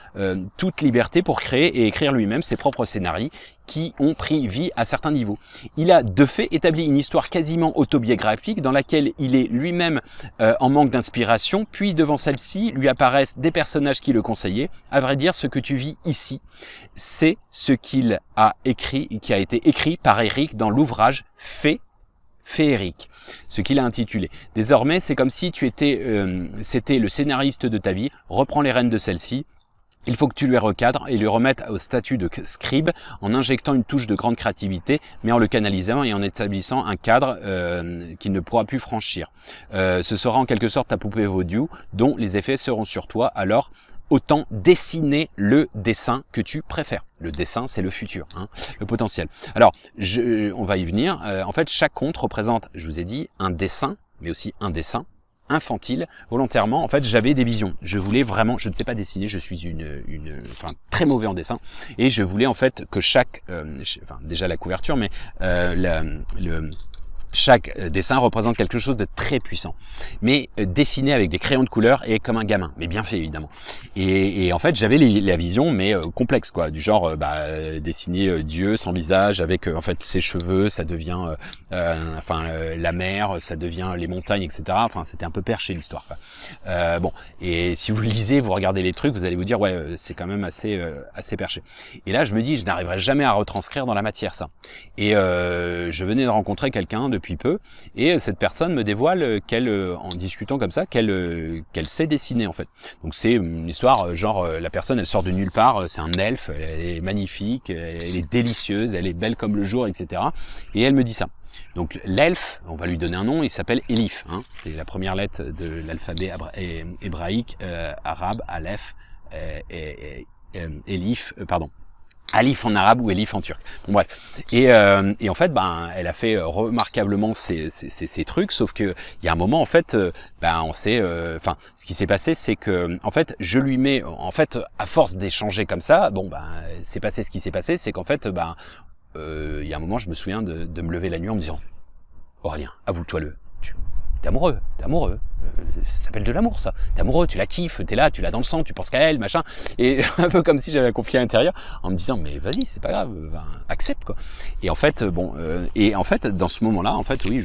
toute liberté pour créer et écrire lui-même ses propres scénarios qui ont pris vie à certains niveaux. Il a de fait établi une histoire quasiment autobiographique dans laquelle il est lui-même en manque d'inspiration, puis devant celle-ci lui apparaissent des personnages qui le conseillaient. À vrai dire, ce que tu vis ici, c'est ce qu'il a écrit, qui a été écrit par Eric dans l'ouvrage Féerique, ce qu'il a intitulé. Désormais, c'est comme si tu étais, c'était le scénariste de ta vie, reprends les rênes de celle-ci, il faut que tu lui recadres et lui remettes au statut de scribe en injectant une touche de grande créativité, mais en le canalisant et en établissant un cadre qu'il ne pourra plus franchir. Ce sera en quelque sorte ta poupée vaudou dont les effets seront sur toi, alors autant dessiner le dessin que tu préfères. Le dessin, c'est le futur, hein, le potentiel. Alors, on va y venir. En fait, chaque conte représente, je vous ai dit, un dessin, mais aussi un dessin infantile. Volontairement, en fait, j'avais des visions. Je voulais vraiment, je ne sais pas dessiner, je suis enfin, très mauvais en dessin, et je voulais en fait que chaque, enfin, déjà la couverture, mais chaque dessin représente quelque chose de très puissant, mais dessiné avec des crayons de couleur et comme un gamin, mais bien fait évidemment. Et en fait, j'avais la vision, mais complexe quoi, du genre dessiner Dieu sans visage avec en fait ses cheveux, ça devient la mer, ça devient les montagnes, etc. Enfin, c'était un peu perché l'histoire. Bon, et si vous lisez, vous regardez les trucs, vous allez vous dire ouais, c'est quand même assez perché. Et là, je me dis, je n'arriverai jamais à retranscrire dans la matière ça. Et je venais de rencontrer quelqu'un depuis peu, et cette personne me dévoile qu'elle, en discutant comme ça, qu'elle sait dessiner en fait. Donc c'est une histoire genre la personne elle sort de nulle part, c'est un elfe, elle est magnifique, elle est délicieuse, elle est belle comme le jour, etc. Et elle me dit ça. Donc l'elfe, on va lui donner un nom, il s'appelle Elif, hein, c'est la première lettre de l'alphabet hébraïque arabe, Aleph, Elif, pardon. Alif en arabe ou Elif en turc. Bon bref. Et en fait, ben, elle a fait remarquablement ces trucs, sauf que il y a un moment en fait, on sait, enfin, ce qui s'est passé, c'est que en fait, je lui mets, en fait, à force d'échanger comme ça, bon ben, c'est passé ce qui s'est passé, c'est qu'en fait, il y a un moment, je me souviens de me lever la nuit en me disant, Aurélien, avoue-toi-le, t'es amoureux, ça s'appelle de l'amour ça, t'es amoureux, tu la kiffes, t'es là, tu l'as dans le sang, tu penses qu'à elle, machin, et un peu comme si j'avais un conflit à l'intérieur, en me disant mais vas-y, c'est pas grave, accepte quoi. Et en fait, dans ce moment-là, en fait, oui,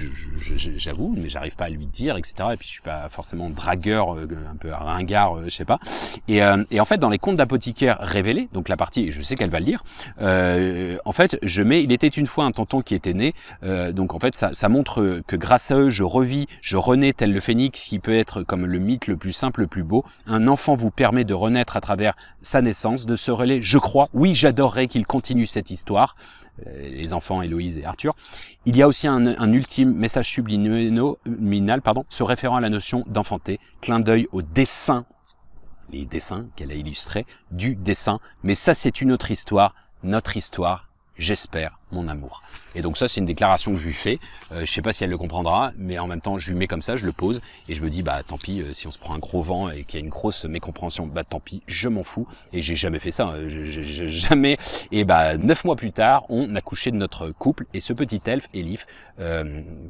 j'avoue, mais j'arrive pas à lui dire, etc. Et puis je suis pas forcément dragueur, un peu ringard, je sais pas. Et en fait, dans les contes d'apothicaire révélés, donc la partie, et je sais qu'elle va le lire, en fait, je mets, il était une fois un tonton qui était né, donc en fait, ça montre que grâce à eux, je revis, je renais tel le phénix, qui peut être comme le mythe le plus simple, le plus beau. Un enfant vous permet de renaître à travers sa naissance, de se relayer. Je crois, oui, j'adorerais qu'il continue cette histoire. Les enfants, Héloïse et Arthur. Il y a aussi un ultime message subliminal, se référant à la notion d'enfanter, clin d'œil au dessin, les dessins qu'elle a illustrés, du dessin. Mais ça, c'est une autre histoire, notre histoire, j'espère, mon amour. Et donc ça, c'est une déclaration que je lui fais. Je sais pas si elle le comprendra, mais en même temps, je lui mets comme ça, je le pose, et je me dis, bah tant pis, si on se prend un gros vent et qu'il y a une grosse mécompréhension, bah tant pis, je m'en fous. Et j'ai jamais fait ça, jamais. Et 9 mois plus tard, on a couché de notre couple, et ce petit elfe, Elif,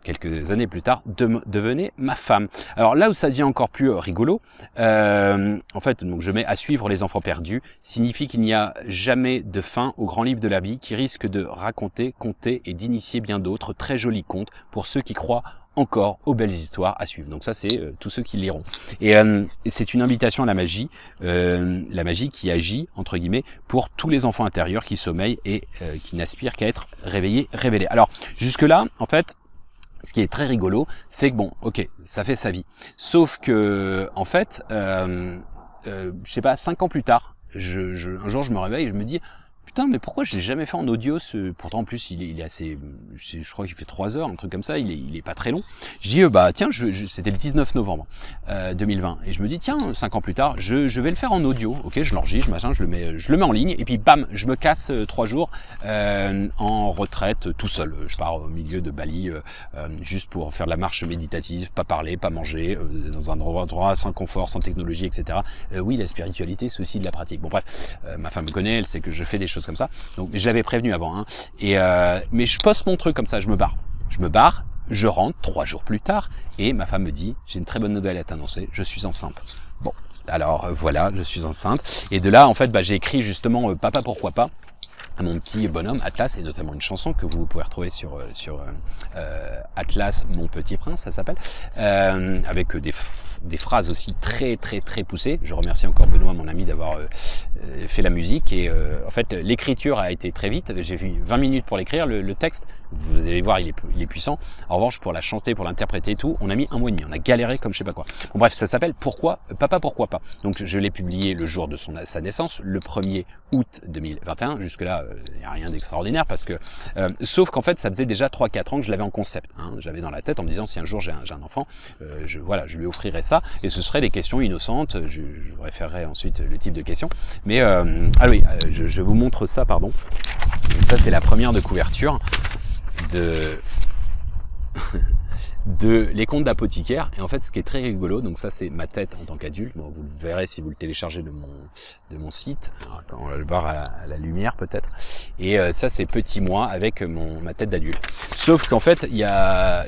quelques années plus tard, devenait ma femme. Alors là où ça devient encore plus rigolo, en fait, donc je mets à suivre les enfants perdus, signifie qu'il n'y a jamais de fin au grand livre de la vie qui risque de raconter, conter et d'initier bien d'autres très jolis contes pour ceux qui croient encore aux belles histoires à suivre. Donc ça, c'est tous ceux qui liront. Et c'est une invitation à la magie qui agit, entre guillemets, pour tous les enfants intérieurs qui sommeillent et qui n'aspirent qu'à être réveillés, révélés. Alors, jusque-là, en fait, ce qui est très rigolo, c'est que bon, ok, ça fait sa vie. Sauf que, en fait, je sais pas, 5 ans plus tard, un jour, je me réveille et je me dis, putain, mais pourquoi je l'ai jamais fait en audio pourtant en plus il est assez, je crois qu'il fait 3 heures, un truc comme ça, il est pas très long. Je dis tiens, c'était le 19 novembre 2020 et je me dis tiens, 5 ans plus tard, je vais le faire en audio. OK, je l'enregistre, machin, je le mets en ligne et puis bam, je me casse 3 jours en retraite tout seul. Je pars au milieu de Bali juste pour faire de la marche méditative, pas parler, pas manger, dans un endroit sans confort, sans technologie, etc. Oui, la spiritualité, c'est aussi de la pratique. Bon bref, ma femme me connaît, elle sait que je fais des choses comme ça. Donc je l'avais prévenu avant, hein. Et mais je poste mon truc comme ça, je me barre, je rentre 3 jours plus tard et ma femme me dit j'ai une très bonne nouvelle à t'annoncer, je suis enceinte. Bon, alors voilà, je suis enceinte et de là en fait j'ai écrit justement papa pourquoi pas. à mon petit bonhomme Atlas, et notamment une chanson que vous pouvez retrouver sur Atlas, mon petit prince, ça s'appelle, avec des phrases aussi très poussées. Je remercie encore Benoît, mon ami, d'avoir fait la musique, et en fait l'écriture a été très vite. J'ai eu 20 minutes pour l'écrire, le texte, vous allez voir, il est puissant. En revanche, pour la chanter, pour l'interpréter et tout, on a mis 1 mois et demi, on a galéré comme je sais pas quoi. Bon bref, ça s'appelle Papa pourquoi pas. Donc je l'ai publié le jour de sa naissance, le 1er août 2021. Jusque là, il n'y a rien d'extraordinaire, parce que sauf qu'en fait ça faisait déjà 3-4 ans que je l'avais en concept, hein. J'avais dans la tête en me disant, si un jour j'ai un enfant, je lui offrirai ça, et ce serait des questions innocentes. Je vous référerai ensuite le type de questions, mais ah oui, je vous montre ça, pardon. Donc ça, c'est la première de couverture de les contes d'apothicaire. Et en fait, ce qui est très rigolo, donc ça c'est ma tête en tant qu'adulte. Bon, vous le verrez si vous le téléchargez de mon site. Alors, on va le voir à la lumière peut-être. Et ça c'est petit moi avec ma tête d'adulte. Sauf qu'en fait, il y a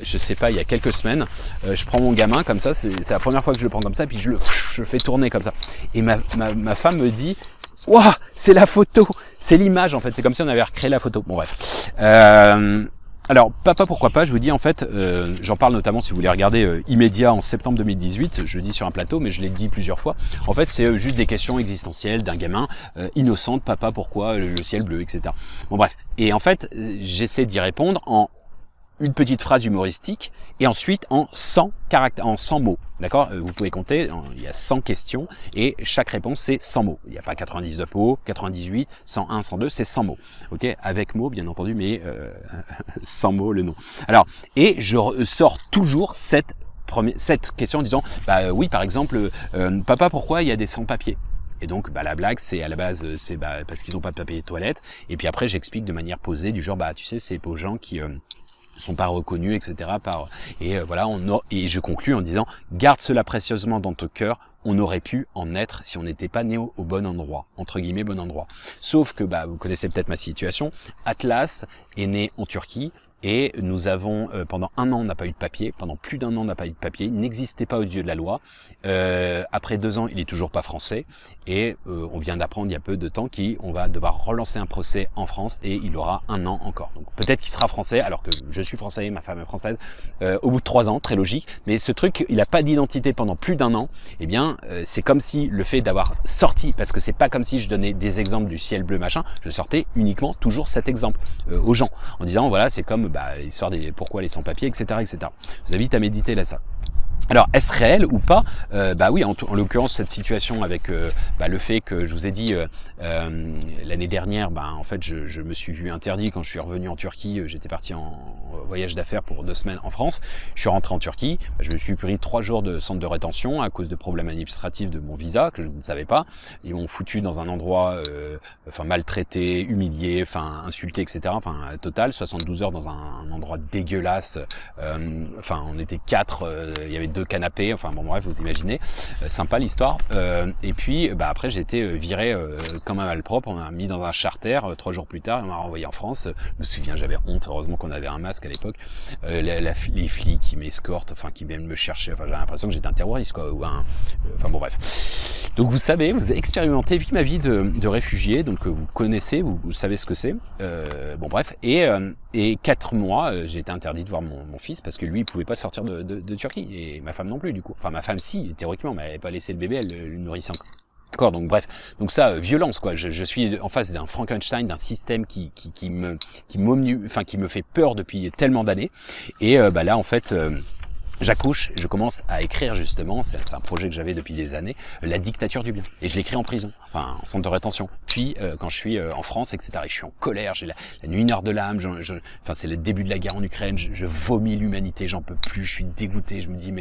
quelques semaines, je prends mon gamin comme ça. C'est la première fois que je le prends comme ça, puis je le fais tourner comme ça. Et ma femme me dit, waouh, c'est la photo, c'est l'image en fait. C'est comme si on avait recréé la photo. Bon bref. Alors, Papa pourquoi pas, je vous dis en fait, j'en parle notamment si vous voulez regarder Immédiat en septembre 2018, je le dis sur un plateau, mais je l'ai dit plusieurs fois. En fait, c'est juste des questions existentielles d'un gamin innocente, papa pourquoi le ciel bleu, etc. Bon bref, et en fait, j'essaie d'y répondre en une petite phrase humoristique, et ensuite en 100 mots, d'accord? Vous pouvez compter, il y a 100 questions, et chaque réponse c'est 100 mots. Il n'y a pas 99 mots, 98, 101, 102, c'est 100 mots, ok? Avec mots, bien entendu, mais 100 mots le nom. Alors, et je sors toujours cette question en disant, bah oui, par exemple, papa, pourquoi il y a des sans-papiers? Et donc, la blague, c'est à la base, c'est parce qu'ils n'ont pas de papier toilette, et puis après, j'explique de manière posée, du genre, tu sais, c'est aux gens qui sont pas reconnus, etc. Voilà, et je conclus en disant, garde cela précieusement dans ton cœur, on aurait pu en être si on n'était pas né au bon endroit, entre guillemets bon endroit. Sauf que, vous connaissez peut-être ma situation, Atlas est né en Turquie, et nous avons, pendant 1 an, on n'a pas eu de papier, pendant plus d'1 an, on n'a pas eu de papier, il n'existait pas aux yeux de la loi. Après 2 ans, il est toujours pas français, et on vient d'apprendre il y a peu de temps qu'on va devoir relancer un procès en France, et il aura 1 an encore. Donc peut-être qu'il sera français, alors que je suis français, ma femme est française, au bout de 3 ans, très logique, mais ce truc, il n'a pas d'identité pendant plus d'1 an, eh bien, c'est comme si le fait d'avoir sorti, parce que c'est pas comme si je donnais des exemples du ciel bleu, machin, je sortais uniquement toujours cet exemple aux gens, en disant, voilà, c'est comme l'histoire des pourquoi les sans-papiers, etc., etc. Je vous invite à méditer là ça. Alors, est-ce réel ou pas? Oui, en l'occurrence, cette situation avec le fait que je vous ai dit l'année dernière, en fait, je me suis vu interdit quand je suis revenu en Turquie. J'étais parti en voyage d'affaires pour 2 semaines en France. Je suis rentré en Turquie. Je me suis pris 3 jours de centre de rétention à cause de problèmes administratifs de mon visa que je ne savais pas. Ils m'ont foutu dans un endroit maltraité, humilié, insulté, etc. Total, 72 heures dans un endroit dégueulasse. On était 4, il y avait 2 canapés, bref, vous imaginez, sympa l'histoire. Et puis après j'ai été viré comme un malpropre, on m'a mis dans un charter 3 jours plus tard, on m'a renvoyé en France. Je me souviens, j'avais honte, heureusement qu'on avait un masque à l'époque. Les flics qui m'escortent, qui viennent me chercher, j'ai l'impression que j'étais un terroriste, quoi, ou bref. Donc vous savez, vous avez expérimenté ma vie de réfugié, donc vous connaissez, vous savez ce que c'est. Et 4 mois, j'ai été interdit de voir mon fils parce que lui, il pouvait pas sortir de Turquie, et ma femme non plus, du coup. Ma femme, si, théoriquement, mais elle n'avait pas laissé le bébé, elle le nourrissait encore. D'accord, donc bref, donc ça, violence, quoi. Je suis en face d'un Frankenstein, d'un système qui me fait peur depuis tellement d'années. Et là, en fait, j'accouche, je commence à écrire justement, c'est un projet que j'avais depuis des années, La dictature du bien. Et je l'écris en prison, en centre de rétention. Puis quand je suis en France, etc. Et je suis en colère, j'ai la nuit noire de l'âme, c'est le début de la guerre en Ukraine, je vomis l'humanité, j'en peux plus, je suis dégoûté, je me dis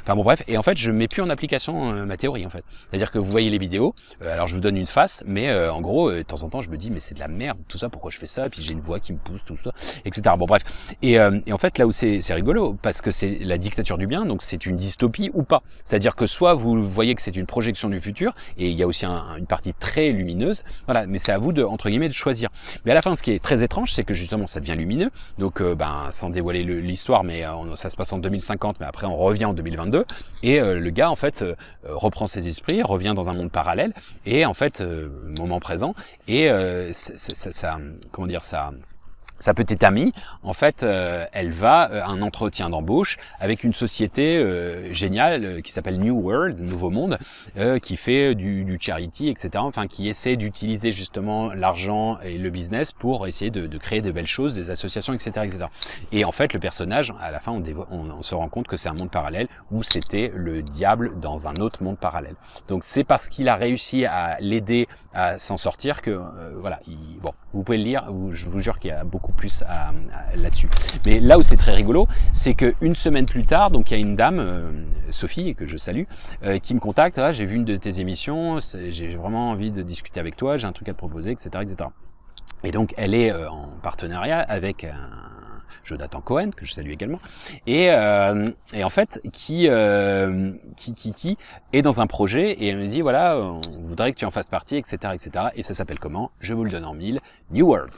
bref. Et en fait, je mets plus en application ma théorie en fait. C'est-à-dire que vous voyez les vidéos, alors je vous donne une face, mais en gros, de temps en temps, je me dis mais c'est de la merde, tout ça, pourquoi je fais ça? Puis j'ai une voix qui me pousse, tout ça, etc. Bon bref. Et en fait, là où c'est rigolo, parce que c'est la dictature nature du bien, donc c'est une dystopie ou pas. C'est-à-dire que soit vous voyez que c'est une projection du futur, et il y a aussi une partie très lumineuse, voilà, mais c'est à vous de, entre guillemets, de choisir. Mais à la fin, ce qui est très étrange, c'est que justement ça devient lumineux, donc sans dévoiler l'histoire, mais ça se passe en 2050, mais après on revient en 2022, et le gars en fait reprend ses esprits, revient dans un monde parallèle, et en fait, moment présent, et comment dire ça, sa petite amie, en fait, elle va à un entretien d'embauche avec une société géniale qui s'appelle New World, Nouveau Monde, qui fait du charity, etc. Enfin, qui essaie d'utiliser justement l'argent et le business pour essayer de créer de belles choses, des associations, etc., etc. Et en fait, le personnage, à la fin, on se rend compte que c'est un monde parallèle où c'était le diable dans un autre monde parallèle. Donc, c'est parce qu'il a réussi à l'aider à s'en sortir que, voilà, bon, vous pouvez le lire, je vous jure qu'il y a beaucoup plus là-dessus. Mais là où c'est très rigolo, c'est qu'une semaine plus tard, donc il y a une dame, Sophie, que je salue, qui me contacte, j'ai vu une de tes émissions, j'ai vraiment envie de discuter avec toi, j'ai un truc à te proposer, etc., etc. Et donc elle est en partenariat avec Jonathan Cohen, que je salue également, et en fait qui est dans un projet, et elle me dit voilà, on voudrait que tu en fasses partie, etc., etc. Et ça s'appelle comment? Je vous le donne en mille, New World.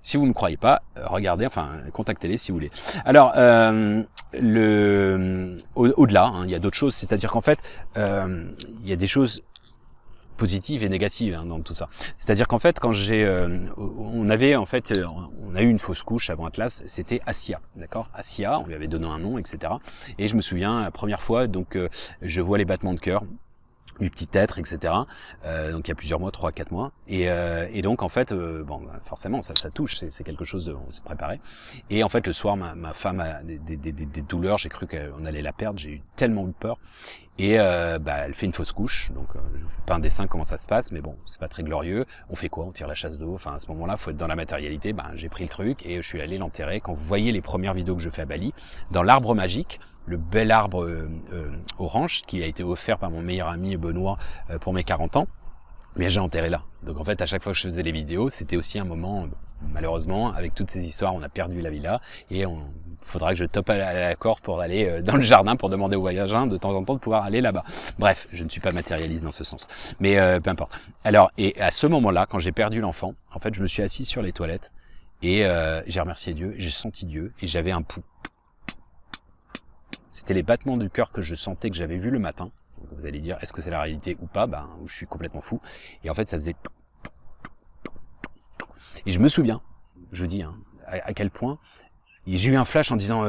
Si vous ne me croyez pas, regardez, enfin contactez-les si vous voulez. Alors au-delà, il y a d'autres choses, c'est-à-dire qu'en fait il y a des choses positives et négatives dans tout ça. C'est-à-dire qu'en fait, quand on a eu une fausse couche avant Atlas, c'était Assia, d'accord? Assia, on lui avait donné un nom, etc. Et je me souviens, la première fois, donc je vois les battements de cœur du petit être, etc. Donc il y a plusieurs mois, 3-4 mois, et donc en fait, bon, forcément, ça touche, c'est quelque chose on s'est préparé. Et en fait, le soir, ma femme a des douleurs, j'ai cru qu'on allait la perdre, j'ai eu tellement eu peur. Et elle fait une fausse couche, donc je vous fais pas un dessin comment ça se passe, mais bon, c'est pas très glorieux. On fait quoi? On tire la chasse d'eau. Enfin, à ce moment-là, faut être dans la matérialité. J'ai pris le truc et je suis allé l'enterrer. Quand vous voyez les premières vidéos que je fais à Bali, dans l'arbre magique, le bel arbre orange qui a été offert par mon meilleur ami Benoît pour mes 40 ans, mais j'ai enterré là. Donc en fait, à chaque fois que je faisais les vidéos, c'était aussi un moment, malheureusement, avec toutes ces histoires, on a perdu la villa et faudra que je tope à la corde pour aller dans le jardin pour demander aux voyageurs de temps en temps de pouvoir aller là-bas. Bref, je ne suis pas matérialiste dans ce sens, mais peu importe. Alors, et à ce moment-là, quand j'ai perdu l'enfant, en fait, je me suis assis sur les toilettes et j'ai remercié Dieu, j'ai senti Dieu et j'avais un pouls. C'était les battements du cœur que je sentais, que j'avais vu le matin. Donc vous allez dire, est-ce que c'est la réalité ou pas? Je suis complètement fou. Et en fait, ça faisait... Et je me souviens, je vous dis, à quel point j'ai eu un flash en disant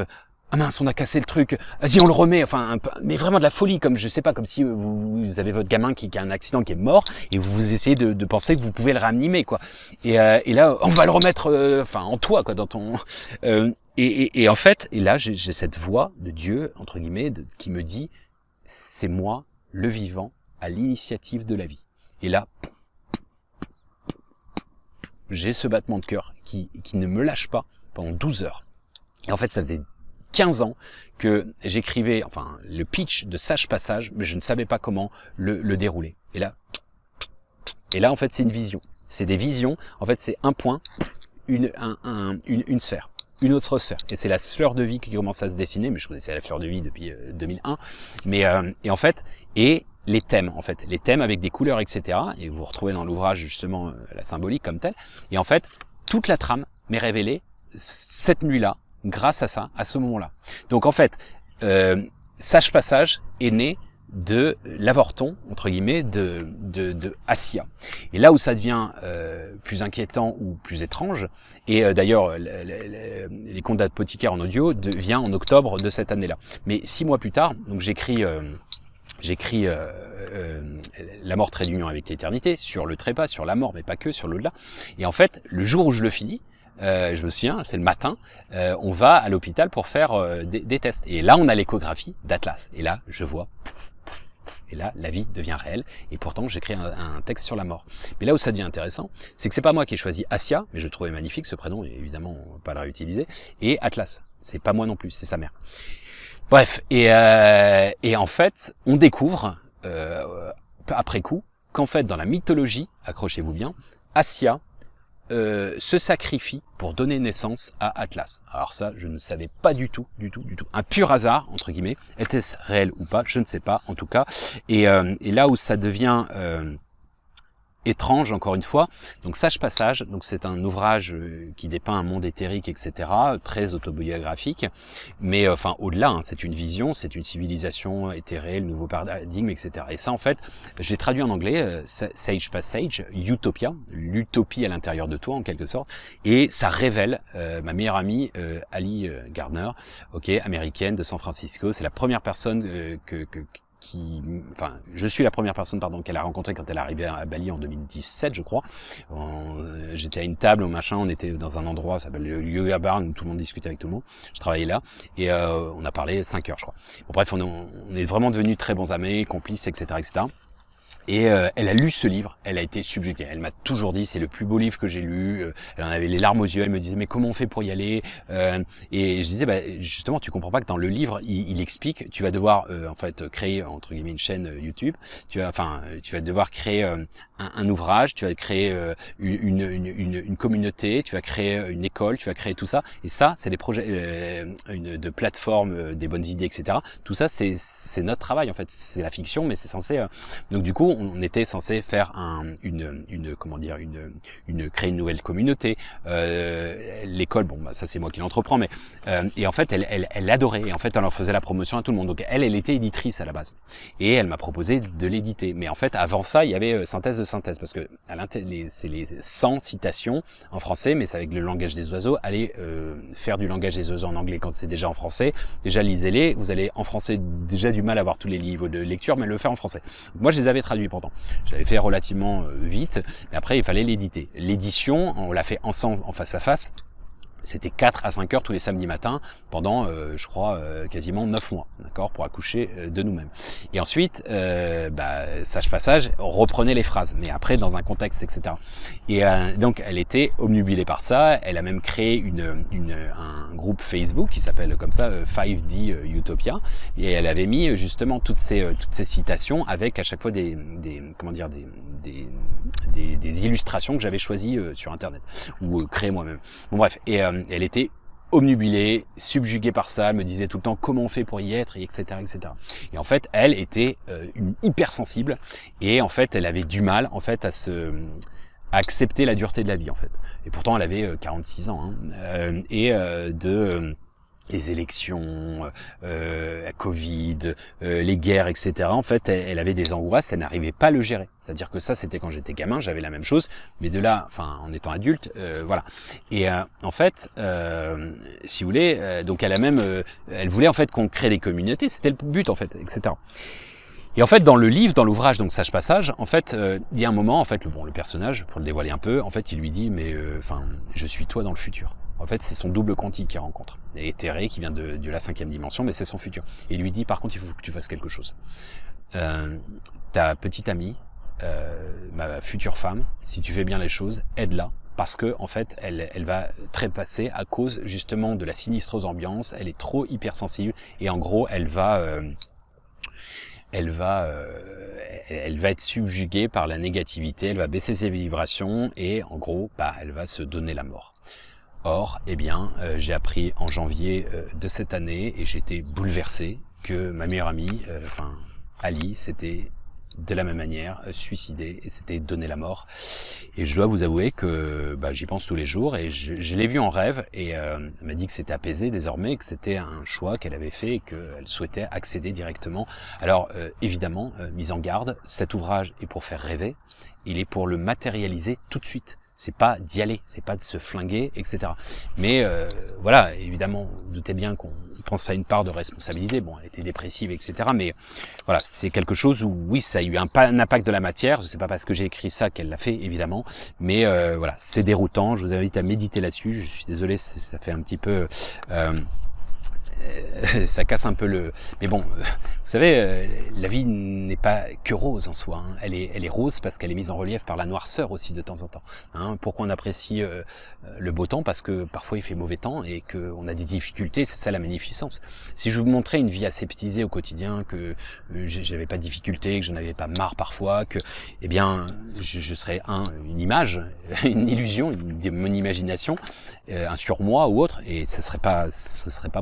ah mince, on a cassé le truc, vas-y on le remet, enfin mais vraiment de la folie, comme je sais pas, comme si vous avez votre gamin qui a un accident, qui est mort, et vous essayez de penser que vous pouvez le réanimer, quoi. Et là, on va le remettre en toi, quoi, dans ton... Et en fait, et là j'ai cette voix de Dieu, entre guillemets, qui me dit, c'est moi, le vivant, à l'initiative de la vie. Et là, j'ai ce battement de cœur qui ne me lâche pas pendant 12 heures. Et en fait, ça faisait 15 ans que j'écrivais, le pitch de Sage Passage, mais je ne savais pas comment le dérouler. Et là, en fait, c'est une vision. C'est des visions. En fait, c'est un point, une sphère, une autre sphère. Et c'est la fleur de vie qui commence à se dessiner. Mais je connaissais la fleur de vie depuis 2001. Mais les thèmes, en fait, les thèmes avec des couleurs, etc. Et vous retrouvez dans l'ouvrage justement la symbolique comme telle. Et en fait, toute la trame m'est révélée cette nuit-là, grâce à ça, à ce moment-là. Donc en fait, Sage Passage est né de l'avorton, entre guillemets, de Assia. Et là où ça devient plus inquiétant ou plus étrange, et d'ailleurs les contes d'apothicaire en audio vient en octobre de cette année-là. Mais 6 mois plus tard, donc j'écris La mort trait d'union avec l'éternité, sur le trépas, sur la mort, mais pas que, sur l'au-delà. Et en fait, le jour où je le finis, je me souviens, c'est le matin, on va à l'hôpital pour faire des tests. Et là, on a l'échographie d'Atlas. Et là, je vois... Et là, la vie devient réelle. Et pourtant, j'écris un texte sur la mort. Mais là où ça devient intéressant, c'est que c'est pas moi qui ai choisi Assia, mais je trouvais magnifique ce prénom, et évidemment, on va pas le réutiliser. Et Atlas, c'est pas moi non plus, c'est sa mère. Bref, et en fait, on découvre, après coup, qu'en fait, dans la mythologie, accrochez-vous bien, Assia se sacrifie pour donner naissance à Atlas. Alors ça, je ne savais pas du tout. Un pur hasard, entre guillemets. Était-ce réel ou pas? Je ne sais pas, en tout cas. Et là où ça devient étrange, encore une fois. Donc Sage Passage, donc c'est un ouvrage qui dépeint un monde éthérique, etc., très autobiographique, mais enfin au-delà, hein, c'est une vision, c'est une civilisation éthérée, le nouveau paradigme, etc. Et ça, en fait, je l'ai traduit en anglais, Sage Passage, Utopia, l'utopie à l'intérieur de toi, en quelque sorte, et ça révèle ma meilleure amie, Ali Gardner, américaine de San Francisco. C'est la première personne je suis la première personne, qu'elle a rencontrée quand elle est arrivée à Bali en 2017, je crois. J'étais à une table, on était dans un endroit, ça s'appelle le Yoga Bar, où tout le monde discutait avec tout le monde. Je travaillais là, et on a parlé 5 heures, je crois. Bon, bref, on est vraiment devenus très bons amis, complices, etc. Et elle a lu ce livre, elle a été subjuguée. Elle m'a toujours dit, c'est le plus beau livre que j'ai lu. Elle en avait les larmes aux yeux, elle me disait, mais comment on fait pour y aller? Et je disais, justement, tu comprends pas que dans le livre, il explique, tu vas devoir en fait créer, entre guillemets, une chaîne YouTube. Tu vas devoir créer un ouvrage, tu vas créer une communauté, tu vas créer une école, tu vas créer tout ça. Et ça, c'est des projets de plateforme, des bonnes idées, etc. Tout ça, c'est notre travail, en fait. C'est la fiction, mais c'est censé... Donc du coup, on était censé faire créer une nouvelle communauté. L'école, bon, ça c'est moi qui l'entreprends, mais et en fait, elle adorait. Et en fait, elle en faisait la promotion à tout le monde. Donc elle était éditrice à la base, et elle m'a proposé de l'éditer. Mais en fait, avant ça, il y avait synthèse de synthèse, parce que c'est les 100 citations en français, mais c'est avec le langage des oiseaux. Allez faire du langage des oiseaux en anglais quand c'est déjà en français. Déjà, lisez-les. Vous allez en français déjà du mal à avoir tous les livres de lecture, mais le faire en français. Donc, moi, je les avais traduits pourtant. Je l'avais fait relativement vite, mais après il fallait l'éditer. L'édition, on l'a fait ensemble en face à face. C'était 4 à 5 heures tous les samedis matins pendant, je crois, quasiment 9 mois, d'accord, pour accoucher de nous-mêmes. Et ensuite, Sage Passage, on reprenait les phrases, mais après dans un contexte, etc. Et donc, elle était obnubilée par ça. Elle a même créé un groupe Facebook qui s'appelle comme ça 5D Utopia, et elle avait mis justement toutes ces citations avec à chaque fois des illustrations que j'avais choisies sur Internet ou créées moi-même. Bon bref, et elle était obnubilée, subjuguée par ça, elle me disait tout le temps comment on fait pour y être, etc. Et en fait, elle était une hypersensible, et en fait, elle avait du mal en fait à accepter la dureté de la vie en fait. Et pourtant, elle avait 46 ans, les élections, Covid, les guerres, etc. En fait, elle avait des angoisses, elle n'arrivait pas à le gérer. C'est-à-dire que ça, c'était quand j'étais gamin, j'avais la même chose, mais de là, enfin, en étant adulte, voilà. Et en fait, si vous voulez, donc elle voulait en fait qu'on crée des communautés, c'était le but en fait, etc. Et en fait, dans le livre, dans l'ouvrage, donc Sage Passage, en fait, il y a un moment, en fait, le personnage, pour le dévoiler un peu, en fait, il lui dit, mais je suis toi dans le futur. En fait, c'est son double quantique qu'il rencontre. Et éthéré, qui vient de la 5e dimension, mais c'est son futur. Et il lui dit, par contre, il faut que tu fasses quelque chose. Ta petite amie, ma future femme, si tu fais bien les choses, aide-la. Parce que en fait, elle va trépasser à cause justement de la sinistreuse ambiance. Elle est trop hypersensible, et en gros, elle va être subjuguée par la négativité, elle va baisser ses vibrations, et en gros, elle va se donner la mort. Or, j'ai appris en janvier de cette année, et j'étais bouleversé, que ma meilleure amie, Ali, s'était de la même manière suicidée, et s'était donné la mort. Et je dois vous avouer que j'y pense tous les jours, et je l'ai vue en rêve, et elle m'a dit que c'était apaisé désormais, que c'était un choix qu'elle avait fait, et qu'elle souhaitait accéder directement. Alors évidemment, mise en garde, cet ouvrage est pour faire rêver, il est pour le matérialiser tout de suite. C'est pas d'y aller, c'est pas de se flinguer, etc. Mais voilà, évidemment, vous doutez bien qu'on pense à une part de responsabilité. Bon, elle était dépressive, etc. Mais voilà, c'est quelque chose où, oui, ça a eu un impact de la matière. Je sais pas parce que j'ai écrit ça qu'elle l'a fait, évidemment. Mais voilà, c'est déroutant. Je vous invite à méditer là-dessus. Je suis désolé, ça fait un petit peu... ça casse un peu le... Mais bon, vous savez, la vie n'est pas que rose en soi. Hein. Elle est rose parce qu'elle est mise en relief par la noirceur aussi de temps en temps. Hein. Pourquoi on apprécie le beau temps? Parce que parfois il fait mauvais temps et qu'on a des difficultés, c'est ça la magnificence. Si je vous montrais une vie aseptisée au quotidien, que j'avais pas de difficultés, que je n'avais pas marre parfois, que, eh bien, je serais une image, une illusion, mon imagination, un surmoi ou autre, et ce serait pas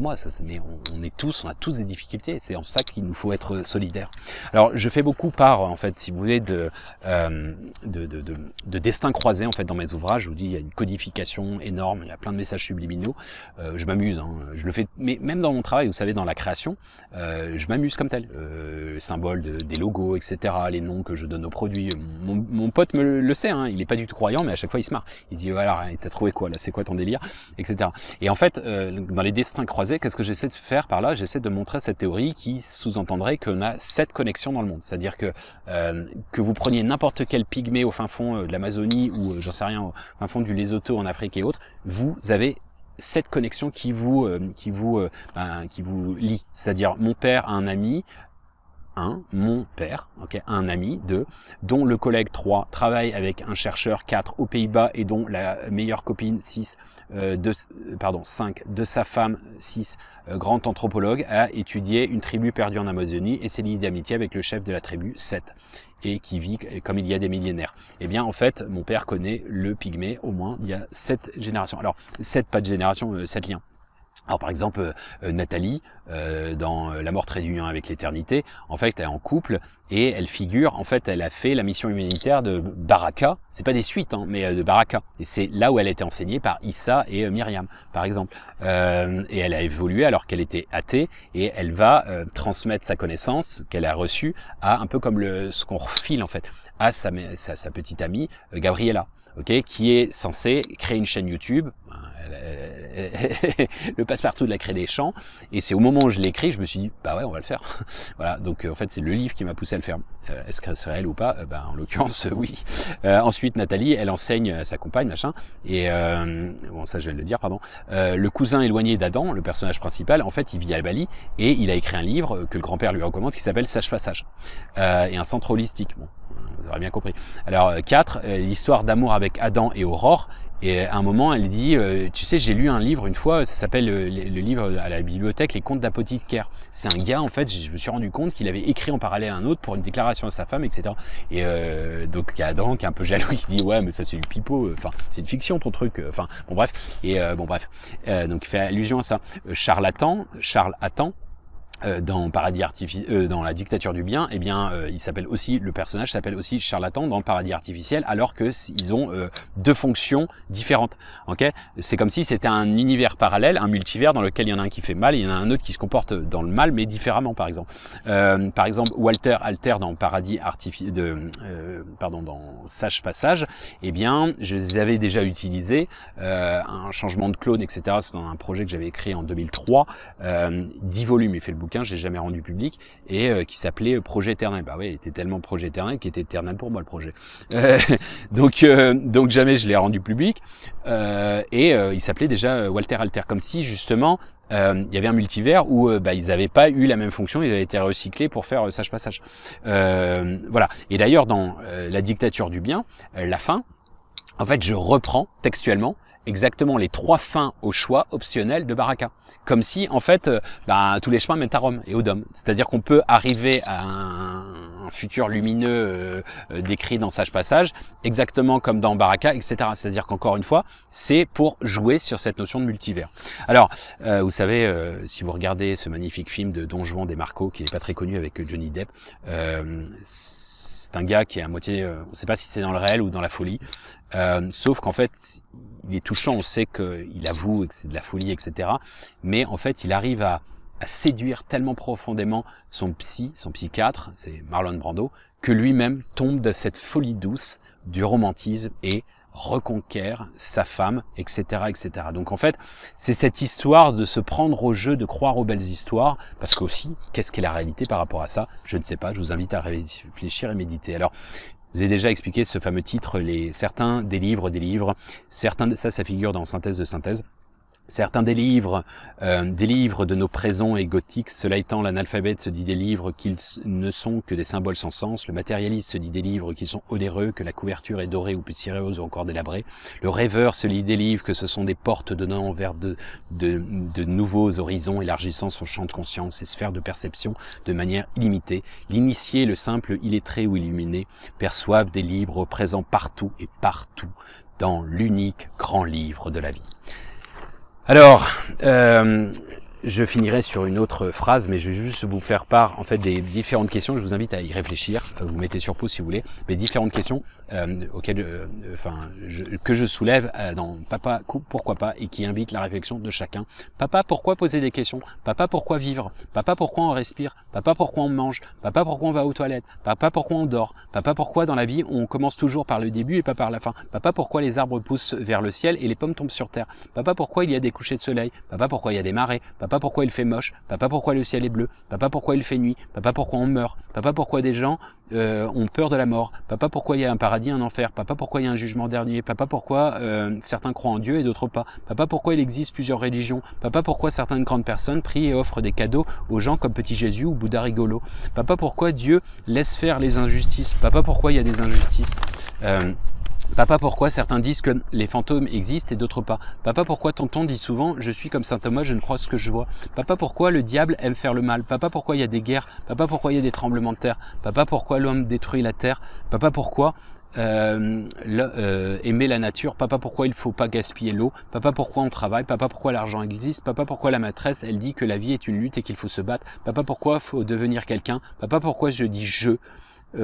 moi. Mais on a tous des difficultés. C'est en ça qu'il nous faut être solidaires. Alors, je fais beaucoup part, en fait, si vous voulez, de destins croisés en fait dans mes ouvrages. Je vous dis, il y a une codification énorme, il y a plein de messages subliminaux. Je m'amuse, hein, je le fais, mais même dans mon travail, vous savez, dans la création, je m'amuse comme tel. Symboles des logos, etc. Les noms que je donne aux produits. Mon pote le sait, hein, il est pas du tout croyant, mais à chaque fois il se marre. Il se dit voilà, t'as trouvé quoi là, c'est quoi ton délire, etc. Et en fait, dans les destins croisés, qu'est-ce que j'essaie de faire par là? J'essaie de montrer cette théorie qui sous-entendrait qu'on a 7 connexions dans le monde. C'est-à-dire que vous preniez n'importe quel pygmée au fin fond de l'Amazonie ou j'en sais rien, au fin fond du Lesotho en Afrique et autres, vous avez cette connexion qui vous lie. C'est-à-dire mon père a un ami, mon père, un ami, 2, dont le collègue 3 travaille avec un chercheur 4 aux Pays-Bas et dont la meilleure copine 5 de sa femme 6, grand anthropologue, a étudié une tribu perdue en Amazonie et s'est lié d'amitié avec le chef de la tribu 7 et qui vit comme il y a des millénaires. Eh bien, en fait, mon père connaît le pygmée au moins il y a 7 générations. Alors, 7 pas de génération, 7 liens. Alors par exemple, Nathalie, dans La mort trait d'union avec l'éternité, en fait, elle est en couple et elle figure, en fait, elle a fait la mission humanitaire de Baraka. C'est pas des suites, hein, mais de Baraka. Et c'est là où elle a été enseignée par Issa et Myriam, par exemple. Et elle a évolué alors qu'elle était athée et elle va transmettre sa connaissance qu'elle a reçue à un peu comme ce qu'on refile en fait à sa petite amie Gabriella. Qui est censé créer une chaîne YouTube, le passe-partout de la craie des champs, et c'est au moment où je l'ai écrit, je me suis dit, bah ouais, on va le faire. Voilà, donc en fait, c'est le livre qui m'a poussé à le faire. Est-ce que c'est réel ou pas? En l'occurrence, oui. Ensuite, Nathalie, elle enseigne à sa compagne, machin, et bon, ça je vais le dire, pardon. Le cousin éloigné d'Adam, le personnage principal, en fait, il vit à Bali, et il a écrit un livre que le grand-père lui recommande, qui s'appelle Sage Passage, et un centre holistique. Bon, vous aurez bien compris. Alors 4, l'histoire d'amour avec Adam et Aurore. Et à un moment, elle dit, tu sais, j'ai lu un livre une fois, ça s'appelle le livre à la bibliothèque, Les Contes d'apothicaire. C'est un gars, en fait, je me suis rendu compte qu'il avait écrit en parallèle un autre pour une déclaration à sa femme, etc. Et donc il y a Adam qui est un peu jaloux, qui dit, ouais, mais ça c'est du pipeau, enfin, c'est une fiction ton truc, enfin, bon bref. Et donc il fait allusion à ça. Charles Attan, dans dans la dictature du bien, eh bien, le personnage s'appelle aussi charlatan dans le paradis artificiel, alors que ils ont 2 fonctions différentes. C'est comme si c'était un univers parallèle, un multivers dans lequel il y en a un qui fait mal, et il y en a un autre qui se comporte dans le mal, mais différemment, par exemple. Walter Alter dans paradis dans Sage Passage, eh bien, je les avais déjà utilisés, un changement de clone, etc. C'est un projet que j'avais écrit en 2003, 10 volumes, il fait le bouquin, je l'ai jamais rendu public, et qui s'appelait Projet Éternel. Bah ouais, il était tellement Projet Éternel qu'il était éternel pour moi le projet. Donc jamais je l'ai rendu public, il s'appelait déjà Walter Alter, comme si justement il y avait un multivers où ils n'avaient pas eu la même fonction, ils avaient été recyclés pour faire Sage Passage. Voilà. Et d'ailleurs dans La dictature du bien, la fin, en fait, je reprends textuellement exactement les 3 fins au choix optionnels de Baraka. Comme si, en fait, tous les chemins mènent à Rome et au Dôme. C'est-à-dire qu'on peut arriver à un futur lumineux décrit dans Sage Passage, exactement comme dans Baraka, etc. C'est-à-dire qu'encore une fois, c'est pour jouer sur cette notion de multivers. Alors, vous savez, si vous regardez ce magnifique film de Don Juan de Marco, qui n'est pas très connu avec Johnny Depp, c'est un gars qui est à moitié, on ne sait pas si c'est dans le réel ou dans la folie, sauf qu'en fait, il est touchant, on sait qu'il avoue que c'est de la folie, etc. Mais en fait, il arrive à séduire tellement profondément son psychiatre, c'est Marlon Brando, que lui-même tombe de cette folie douce du romantisme et reconquiert sa femme, etc., etc. Donc en fait, c'est cette histoire de se prendre au jeu, de croire aux belles histoires, parce qu'aussi, qu'est-ce qu'est la réalité par rapport à ça? Je ne sais pas, je vous invite à réfléchir et méditer. Alors, je vous ai déjà expliqué ce fameux titre, certains des livres, certains, ça figure dans Synthèse de synthèse. Certains des livres de nos présents et gothiques. Cela étant, l'analphabète se dit des livres qui ne sont que des symboles sans sens. Le matérialiste se dit des livres qui sont onéreux, que la couverture est dorée ou poussiéreuse ou encore délabrée. Le rêveur se lit des livres que ce sont des portes donnant vers de nouveaux horizons, élargissant son champ de conscience et sphère de perception de manière illimitée. L'initié, le simple illettré ou illuminé, perçoivent des livres présents partout et partout dans l'unique grand livre de la vie. Alors, je finirai sur une autre phrase, mais je vais juste vous faire part en fait des différentes questions. Je vous invite à y réfléchir. Vous mettez sur pause si vous voulez. Mais différentes questions auxquelles, que je soulève dans Papa, pourquoi pas, et qui invitent la réflexion de chacun. Papa, pourquoi poser des questions? Papa, pourquoi vivre? Papa, pourquoi on respire? Papa, pourquoi on mange? Papa, pourquoi on va aux toilettes? Papa, pourquoi on dort? Papa, pourquoi dans la vie on commence toujours par le début et pas par la fin? Papa, pourquoi les arbres poussent vers le ciel et les pommes tombent sur terre? Papa, pourquoi il y a des couchers de soleil? Papa, pourquoi il y a des marées? Papa, pourquoi il fait moche? Papa, pourquoi le ciel est bleu? Papa, pourquoi il fait nuit? Papa, pourquoi on meurt? Papa, pourquoi des gens ont peur de la mort? Papa, pourquoi il y a un paradis, un enfer? Papa, pourquoi il y a un jugement dernier? Papa, pourquoi certains croient en Dieu et d'autres pas? Papa, pourquoi il existe plusieurs religions? Papa, pourquoi certaines grandes personnes prient et offrent des cadeaux aux gens comme Petit Jésus ou Bouddha rigolo? Papa, pourquoi Dieu laisse faire les injustices? Papa, pourquoi il y a des injustices? Papa, pourquoi certains disent que les fantômes existent et d'autres pas? Papa, pourquoi tonton dit souvent « je suis comme saint Thomas, je ne crois ce que je vois ». Papa, pourquoi le diable aime faire le mal? Papa, pourquoi il y a des guerres? Papa, pourquoi il y a des tremblements de terre? Papa, pourquoi l'homme détruit la terre? Papa, pourquoi aimer la nature? Papa, pourquoi il faut pas gaspiller l'eau? Papa, pourquoi on travaille? Papa, pourquoi l'argent existe? Papa, pourquoi la maîtresse elle dit que la vie est une lutte et qu'il faut se battre? Papa, pourquoi faut devenir quelqu'un? Papa, pourquoi je dis je?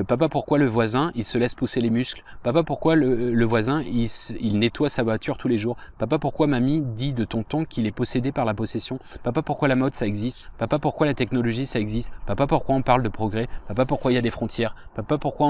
Papa, pourquoi le voisin, il se laisse pousser les muscles? Papa, pourquoi le voisin, il nettoie sa voiture tous les jours? Papa, pourquoi mamie dit de tonton qu'il est possédé par la possession? Papa, pourquoi la mode, ça existe? Papa, pourquoi la technologie, ça existe? Papa, pourquoi on parle de progrès? Papa, pourquoi il y a des frontières? Papa, pourquoi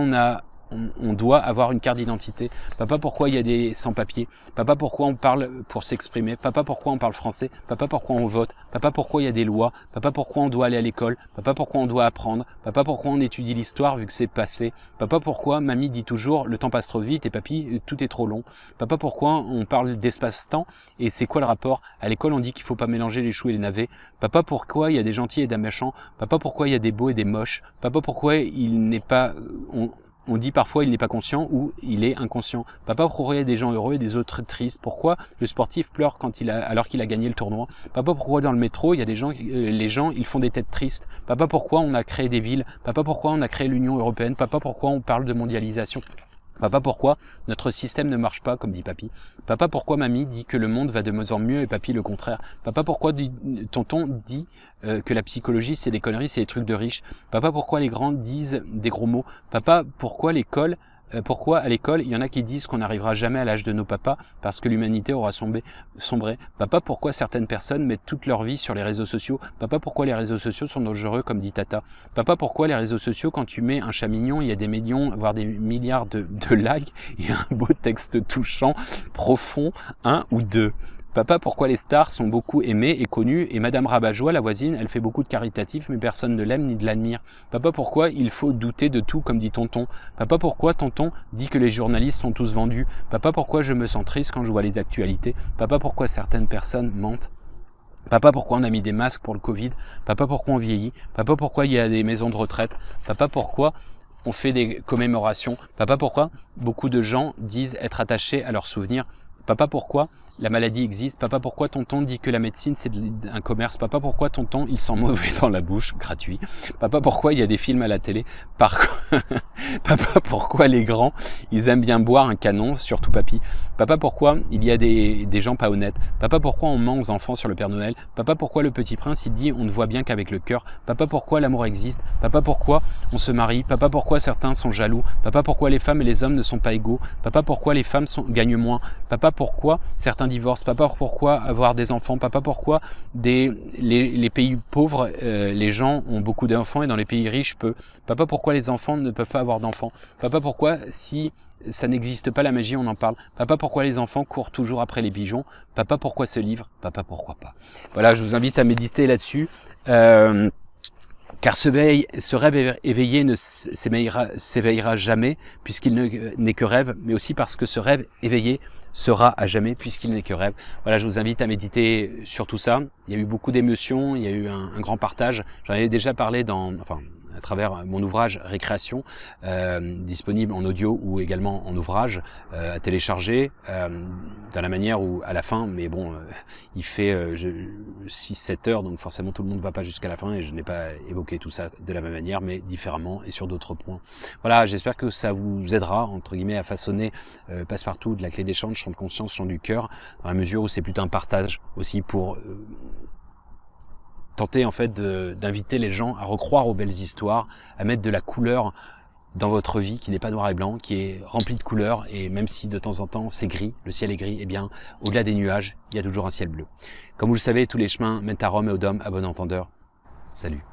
on doit avoir une carte d'identité? Papa, pourquoi il y a des sans-papiers? Papa, pourquoi on parle pour s'exprimer? Papa, pourquoi on parle français? Papa, pourquoi on vote? Papa, pourquoi il y a des lois? Papa, pourquoi on doit aller à l'école? Papa, pourquoi on doit apprendre? Papa, pourquoi on étudie l'histoire vu que c'est passé? Papa, pourquoi mamie dit toujours le temps passe trop vite et papy tout est trop long? Papa, pourquoi on parle d'espace-temps et c'est quoi le rapport? À l'école on dit qu'il faut pas mélanger les choux et les navets. Papa, pourquoi il y a des gentils et des méchants? Papa, pourquoi il y a des beaux et des moches? Papa, pourquoi il n'est pas... On dit parfois il n'est pas conscient ou il est inconscient. Papa, pourquoi il y a des gens heureux et des autres tristes? Pourquoi le sportif pleure alors qu'il a gagné le tournoi? Papa, pourquoi dans le métro il y a des gens, les gens ils font des têtes tristes? Papa, pourquoi on a créé des villes? Papa, pourquoi on a créé l'Union européenne? Papa, pourquoi on parle de mondialisation? Papa, pourquoi notre système ne marche pas, comme dit papy? Papa, pourquoi mamie dit que le monde va de mieux en mieux et papy le contraire? Papa, pourquoi tonton dit que la psychologie c'est des conneries, c'est des trucs de riches? Papa, pourquoi les grands disent des gros mots? Papa, pourquoi pourquoi à l'école, il y en a qui disent qu'on n'arrivera jamais à l'âge de nos papas parce que l'humanité aura sombré? Papa, pourquoi certaines personnes mettent toute leur vie sur les réseaux sociaux? Papa, pourquoi les réseaux sociaux sont dangereux, comme dit Tata? Papa, pourquoi les réseaux sociaux, quand tu mets un chat mignon, il y a des millions, voire des milliards de likes et un beau texte touchant, profond, un ou deux? Papa, pourquoi les stars sont beaucoup aimées et connues et Madame Rabat-Joie, la voisine, elle fait beaucoup de caritatifs mais personne ne l'aime ni ne l'admire? Papa, pourquoi il faut douter de tout comme dit tonton? Papa, pourquoi tonton dit que les journalistes sont tous vendus? Papa, pourquoi je me sens triste quand je vois les actualités? Papa, pourquoi certaines personnes mentent? Papa, pourquoi on a mis des masques pour le Covid? Papa, pourquoi on vieillit? Papa, pourquoi il y a des maisons de retraite? Papa, pourquoi on fait des commémorations? Papa, pourquoi beaucoup de gens disent être attachés à leurs souvenirs? Papa, pourquoi la maladie existe? Papa, pourquoi tonton dit que la médecine c'est un commerce? Papa, pourquoi tonton il sent mauvais dans la bouche, gratuit? Papa, pourquoi il y a des films à la télé? Papa, pourquoi les grands ils aiment bien boire un canon, surtout papy? Papa, pourquoi il y a des gens pas honnêtes? Papa, pourquoi on ment aux enfants sur le Père Noël? Papa, pourquoi le Petit Prince il dit on ne voit bien qu'avec le cœur? Papa, pourquoi l'amour existe? Papa, pourquoi on se marie? Papa, pourquoi certains sont jaloux? Papa, pourquoi les femmes et les hommes ne sont pas égaux? Papa, pourquoi les femmes gagnent moins? Papa, pourquoi certains divorcent? Papa, pourquoi avoir des enfants? Papa, pourquoi les pays pauvres, les gens ont beaucoup d'enfants et dans les pays riches, peu? Papa, pourquoi les enfants ne peuvent pas avoir d'enfants? Papa, pourquoi si ça n'existe pas la magie, on en parle? Papa, pourquoi les enfants courent toujours après les pigeons? Papa, pourquoi ce livre? Papa, pourquoi pas? Voilà, je vous invite à méditer là-dessus. Car ce rêve éveillé ne s'éveillera jamais puisqu'il n'est que rêve, mais aussi parce que ce rêve éveillé sera à jamais puisqu'il n'est que rêve. Voilà, je vous invite à méditer sur tout ça. Il y a eu beaucoup d'émotions, il y a eu un grand partage. J'en avais déjà parlé à travers mon ouvrage Récréation, disponible en audio ou également en ouvrage à télécharger, dans la manière où à la fin, mais bon, il fait 6-7 heures, donc forcément tout le monde ne va pas jusqu'à la fin et je n'ai pas évoqué tout ça de la même manière, mais différemment et sur d'autres points. Voilà, j'espère que ça vous aidera, entre guillemets, à façonner Passepartout de la clé des champs, champ de conscience, champ du cœur, dans la mesure où c'est plutôt un partage aussi pour tenter en fait d'inviter les gens à recroire aux belles histoires, à mettre de la couleur dans votre vie qui n'est pas noir et blanc, qui est remplie de couleurs, et même si de temps en temps c'est gris, le ciel est gris, eh bien au-delà des nuages, il y a toujours un ciel bleu. Comme vous le savez, tous les chemins mènent à Rome et aux Dômes, à bon entendeur. Salut.